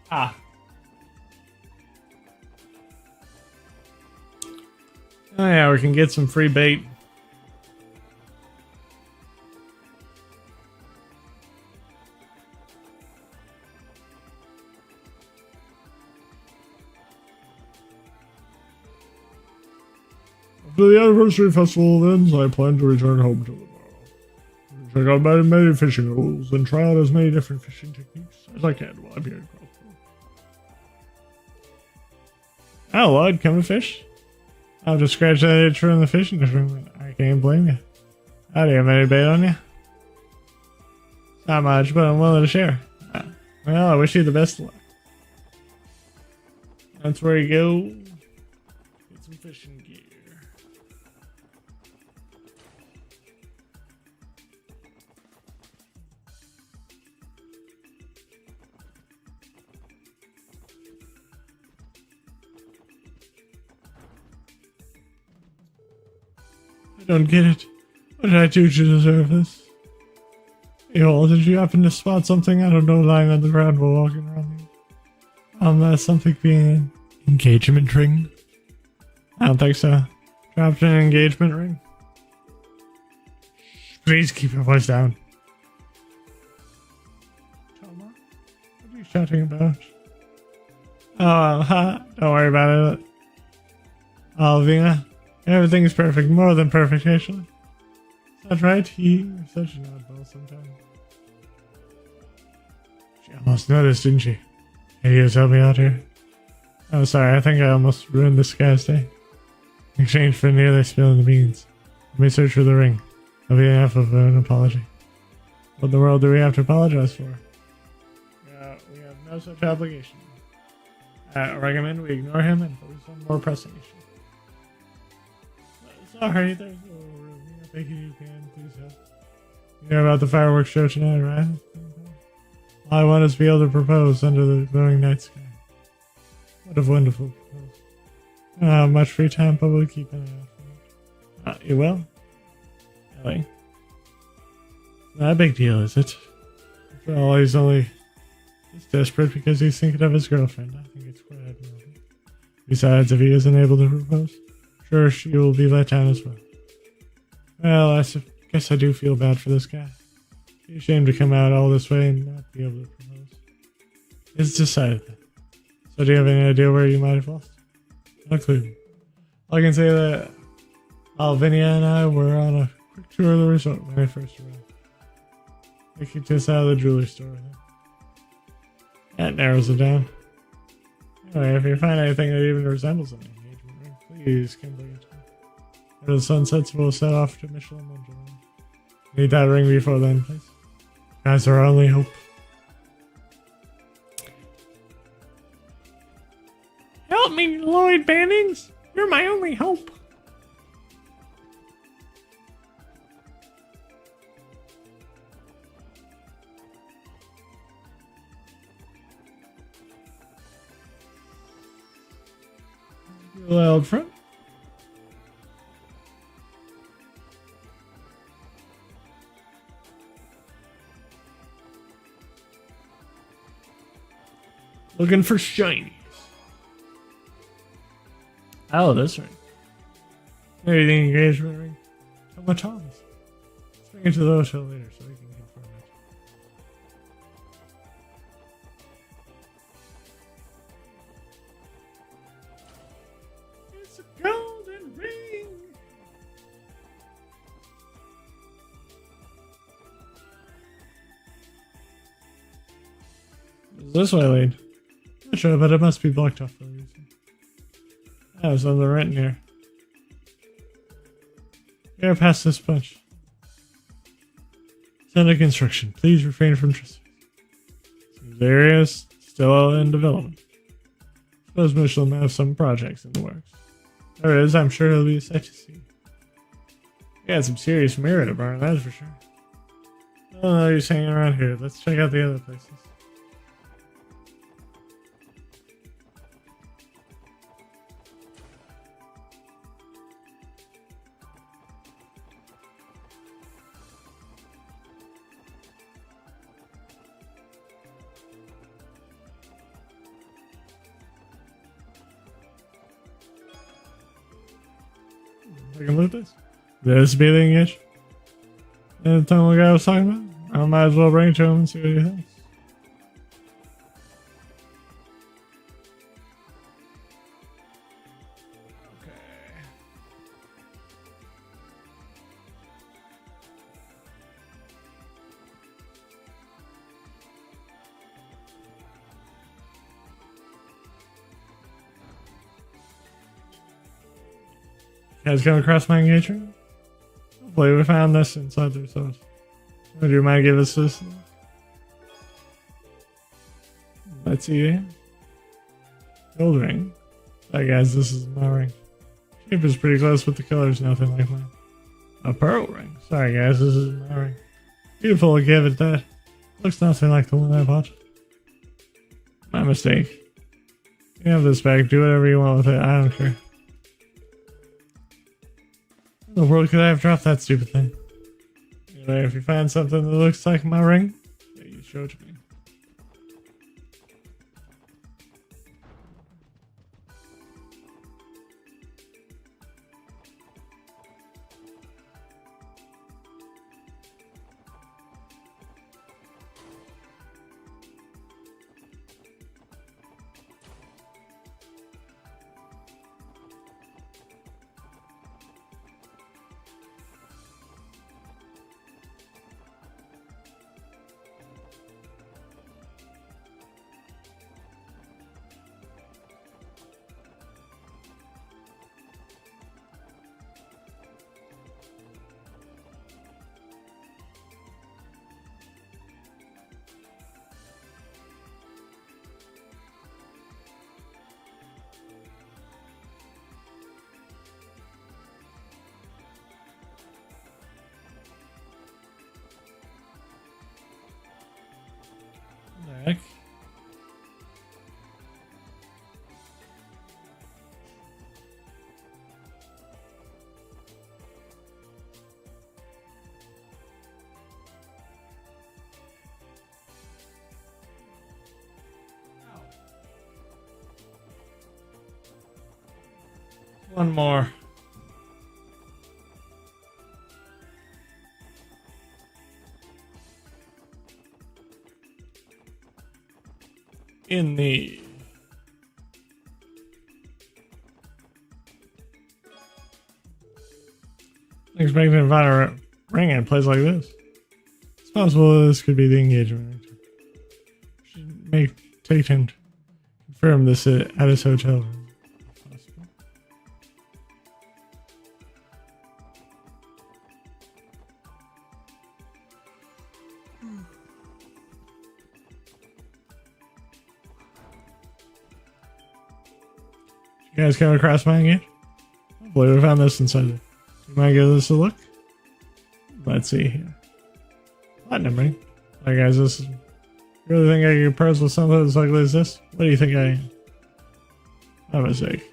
Ah. Oh yeah, we can get some free bait. After the anniversary festival ends, I plan to return home to the bar. Check out many fishing holes and try out as many different fishing techniques as I can while I'm here in Crawford. Oh, Lloyd, come to fish? I'll just scratch that itch from the fishing room. I can't blame you. How do you have any bait on you? Not much, but I'm willing to share. Well, I wish you the best of luck. That's where you go. Get some fishing gear. I don't get it. What did I do to deserve this? Hey, Hole, did you happen to spot something, I don't know, lying on the ground while walking around here? Something being an engagement ring? I don't think so. Dropped an engagement ring? Please keep your voice down. Toma? What are you shouting about? Oh, don't worry about it. Alvina. Everything's perfect. More than perfect, actually. Is that right? You're such an oddball sometimes. She almost noticed, didn't she? Hey, you guys help me out here? Oh, sorry. I think I almost ruined this guy's day. In exchange for nearly spilling the beans. Let me search for the ring. That'll be enough of an apology. What in the world do we have to apologize for? We have no such obligation. I recommend we ignore him and focus on more pressing issues. Sorry, there's no room. Thank you, can. Please help. You know about the fireworks show tonight, right? All I want is to be able to propose under the glowing night sky. What a wonderful proposal. Much free time, probably keep an eye out for it. You will? Really? Not a big deal, is it? After all, he's only just desperate because he's thinking of his girlfriend. I think it's quite admirable. Besides, if he isn't able to propose, sure, she will be let down as well. Well, guess I do feel bad for this guy. He's ashamed to come out all this way and not be able to propose. It's decided then. So do you have any idea where you might have lost? No clue. I can say that Alvinia and I were on a quick tour of the resort when I first arrived. They kicked us out of the jewelry store. That narrows it down. Anyway, if you find anything that even resembles an engagement ring, please come bring it to me. After the sun sets, we'll set off to Michelin Wonderland. Need that ring before then, please. Guys, our only hope. Help me, Lloyd Bannings. You're my only hope. Hello, out front. Looking for shinies. Oh, this ring. Maybe the engagement ring. How much Thomas? Let's bring it to the hotel later so we can confirm it. It's a golden ring. This way, lead. Not sure, but it must be blocked off for a reason. Oh, it's on the rent here. Here, pass this punch. It's under construction. Please refrain from trespassing. Seems the area is still in development. Suppose Michelin may have some projects in the works. There it is, I'm sure it'll be a sight to see. We got some serious mirror to burn, that's for sure. Oh no, he's hanging around here. Let's check out the other places. I can loot this. This be the engagement. And the time the guy was talking about? I might as well bring it to him and see what he thinks. You guys come across my engagement? Hopefully we found this inside the resort. Would you mind give us this? Let's see. Gold ring. Sorry guys, this is my ring. Shape is pretty close, but the color's nothing like mine. A pearl ring. Sorry guys, this is my ring. Beautiful, I'll give it that. Looks nothing like the one I bought. My mistake. You have this back, do whatever you want with it, I don't care. In the world could I have dropped that stupid thing? Anyway, if you find something that looks like my ring, you show it to me. One more. In the expecting to find a ring in a place like this. It's possible this could be the engagement. Should take him to confirm this at his hotel room. If possible. You guys come across my engage? Hopefully we found this inside it. You might give this a look? Let's see here. Platinum ring. Alright guys, this is... You really think I can pose with something as ugly as this? What do you think I am? I'm a mistake.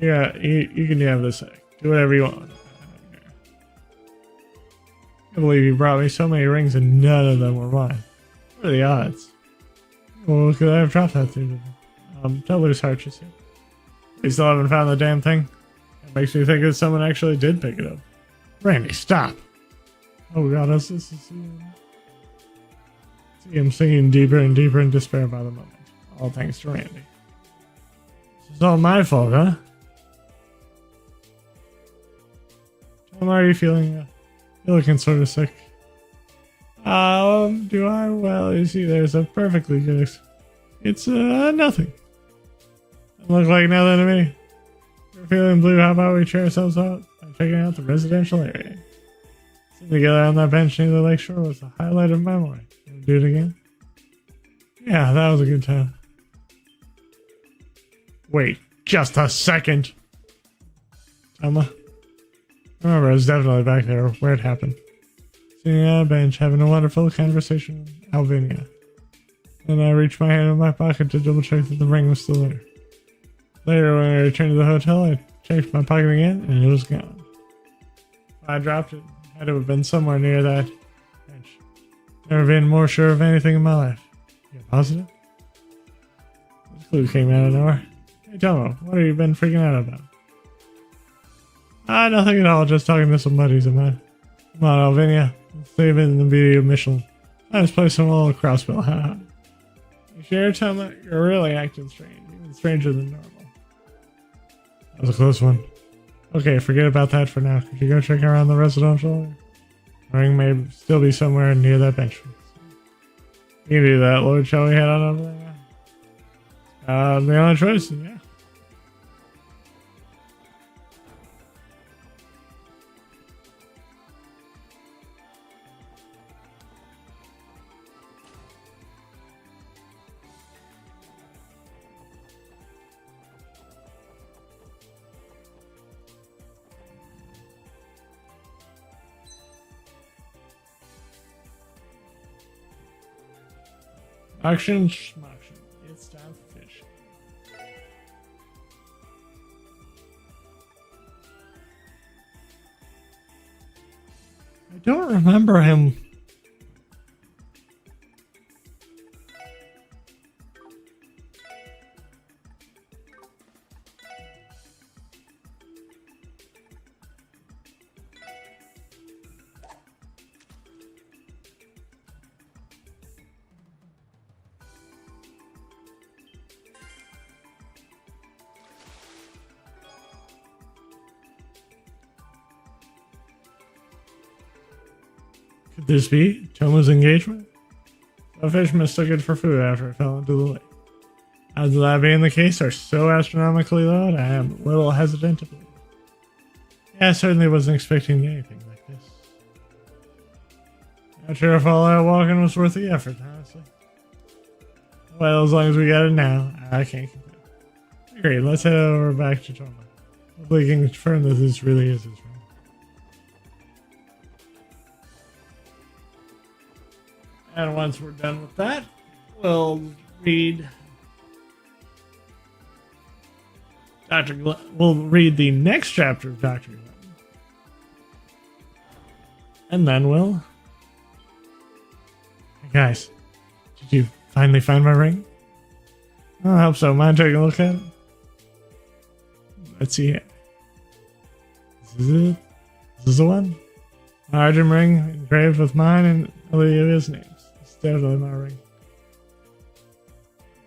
Yeah, you can have this egg. Do whatever you want. I can't believe you brought me so many rings and none of them were mine. What are the odds? Well, could I have dropped that through? Don't lose heart, you see. We still haven't found the damn thing. It makes me think that someone actually did pick it up. Randy, stop! Oh god, this is... See him sinking deeper and deeper in despair by the moment. All thanks to Randy. This is all my fault, huh? Tom, how are you feeling? You're looking sort of sick. Do I? Well, you see, there's a perfectly good... It's, nothing. Doesn't look like nothing to me. We're feeling blue, how about we cheer ourselves out by checking out the residential area? Sitting together on that bench near the lakeshore was the highlight of my morning. Wanna do it again? Yeah, that was a good time. Wait, just a second! Thelma? I remember I was definitely back there where it happened. Sitting on a bench, having a wonderful conversation with Alvinia. Then I reached my hand in my pocket to double check that the ring was still there. Later, when I returned to the hotel, I checked my pocket again, and it was gone. If I dropped it, it had to have been somewhere near that bench. Never been more sure of anything in my life. You positive? This clue came out of nowhere. Hey, Tomo, what have you been freaking out about? Nothing at all, just talking to some buddies of mine. Come on, Alvinia. Let's leave it in the beauty of Michelin. I just play some old crossbill, haha. You sure, Tomo? You're really acting strange, even stranger than normal. That was a close one. Okay, forget about that for now. Could you go check around the residential area? The ring may still be somewhere near that bench. You can do that, Lord. Shall we head on over there now? The only choice, yeah. Action, schmaction. It's time for fish. I don't remember him. Could this be Tomo's engagement? A fish mistook it for food after it fell into the lake. Odds of that being the case are so astronomically low, I am a little hesitant to believe. Yeah, I certainly wasn't expecting anything like this. Not sure if all that walking was worth the effort, honestly. Well, as long as we got it now, I can't complain. Great, let's head over back to Tomo. Hopefully we can confirm that this really is his ring. And once we're done with that, we'll read we'll read the next chapter of Dr. Glenn. And then we'll... Hey guys, did you finally find my ring? I hope so. Mind taking a look at it? Let's see. This is it? This is the one? My Argent ring engraved with mine and Olivia's names. It's definitely my ring.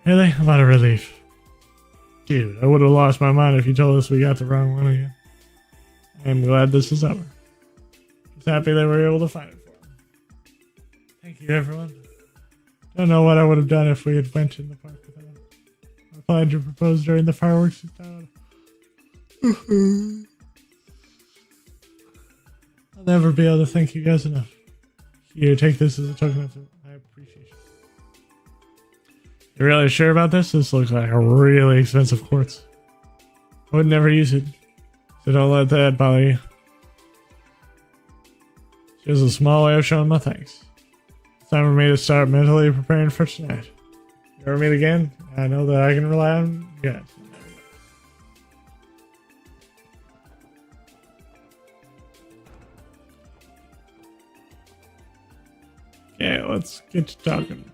Really? What a relief. Dude, I would have lost my mind if you told us we got the wrong one again. I am glad this is over. Just happy that we were able to find it for him. Thank you, everyone. Don't know what I would have done if we had went in the park without him. I planned to propose during the fireworks. I'll never be able to thank you guys enough. Here, take this as a token of my appreciation. You really sure about this? This looks like a really expensive quartz. I would never use it, so don't let that bother you. Just a small way of showing my thanks. It's time for me to start mentally preparing for tonight. You ever meet again? I know that I can rely on you guys. Okay, let's get to talking.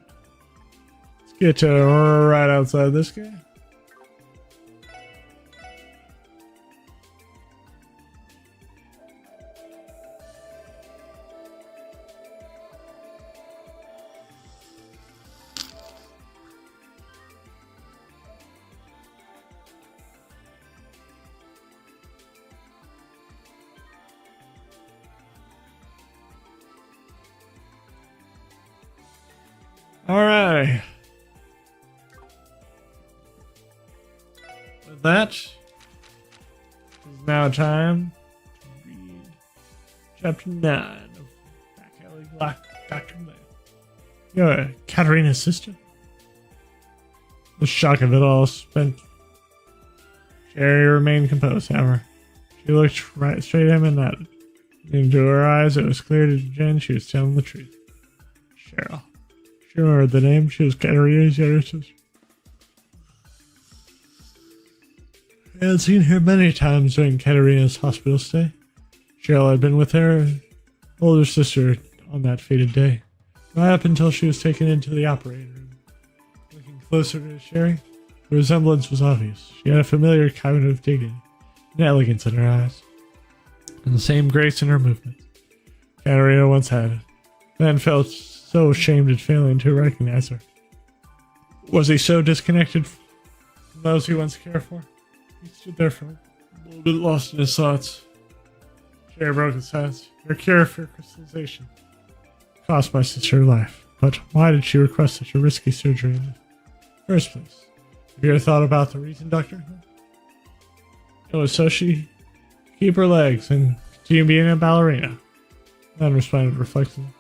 Let's get to right outside this guy. Alright. With that, it's now time to read Chapter 9 of Back Alley Black Dr. May. You're Katarina's sister? The shock of it all spent. Sherry remained composed, however. She looked right straight at him and nodded. Into her eyes, it was clear to Jen she was telling the truth. Cheryl. Sure, the name. She was Katarina's younger sister. I had seen her many times during Katarina's hospital stay. Cheryl had been with her older sister on that fated day, right up until she was taken into the operating room. Looking closer to Sherry, the resemblance was obvious. She had a familiar kind of dignity and elegance in her eyes, and the same grace in her movements Katarina once had. Man felt so ashamed at failing to recognize her. Was he so disconnected from those he once cared for? He stood there for a little bit lost in his thoughts. Sherry broke his silence. Your cure for crystallization cost my sister her life, but why did she request such a risky surgery in the first place? Have you ever thought about the reason, Doctor? It was so she could keep her legs and continue being a ballerina. Then responded reflectively.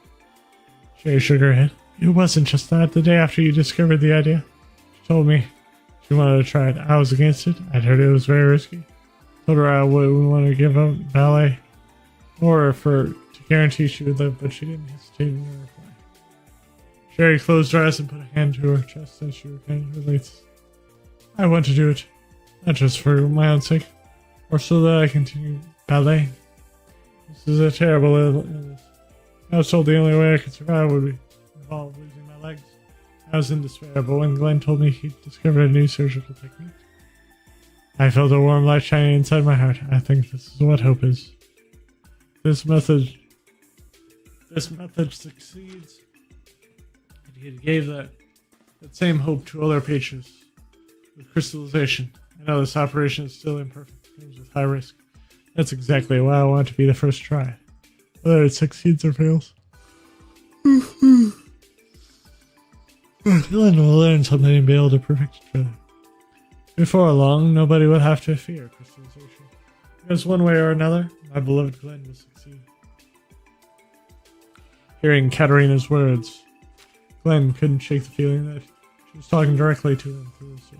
Sherry shook her head. It wasn't just that. The day after you discovered the idea, she told me she wanted to try it. I was against it. I'd heard it was very risky. Told her I wouldn't want to give up ballet or to guarantee she would live, but she didn't hesitate in her reply. Sherry closed her eyes and put a hand to her chest as she recounted her latest. I want to do it, not just for my own sake, or so that I continue ballet. This is a terrible illness. I was told the only way I could survive would involve losing my legs. I was in despair, but when Glenn told me he'd discovered a new surgical technique, I felt a warm light shining inside my heart. I think this is what hope is. This method succeeds. And he gave that same hope to other patients with crystallization. I know this operation is still imperfect. It comes with high risk. That's exactly why I want to be the first try. Whether it succeeds or fails. Glenn will learn something and be able to perfect it further. Before long, nobody would have to fear crystallization. Because one way or another, my beloved Glenn will succeed. Hearing Katarina's words, Glenn couldn't shake the feeling that she was talking directly to him through his sister.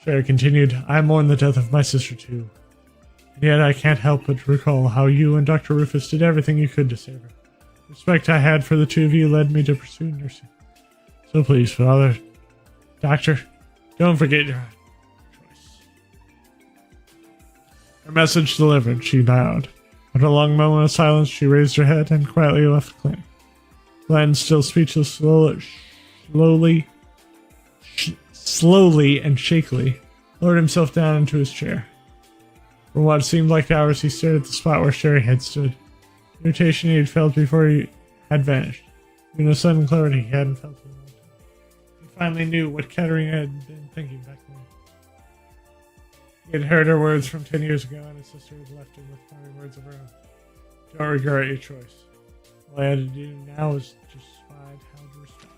Sherry continued, I mourn the death of my sister too. And yet I can't help but recall how you and Dr. Rufus did everything you could to save her. The respect I had for the two of you led me to pursue nursing. So please, Father, Doctor, don't forget your choice. Her message delivered, she bowed. After a long moment of silence, she raised her head and quietly left the clinic. Glenn, still speechless, slowly and shakily, lowered himself down into his chair. For what seemed like hours, he stared at the spot where Sherry had stood. The irritation he had felt before he had vanished. Even a sudden clarity he hadn't felt in a long time. He finally knew what Katerina had been thinking back then. He had heard her words from 10 years ago, and his sister had left him with funny words of her own. Don't regret your choice. All I had to do now was just decide how to respond.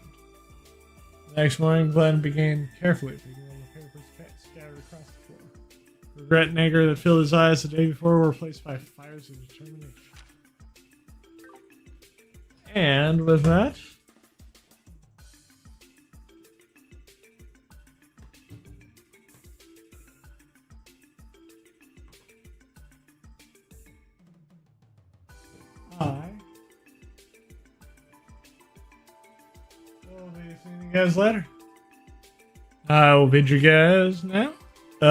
The next morning, Glenn began carefully picking up the papers scattered across the floor. Regret and anger that filled his eyes the day before were replaced by fires of determination. And with that, I will be seeing you guys later. I will bid you guys now.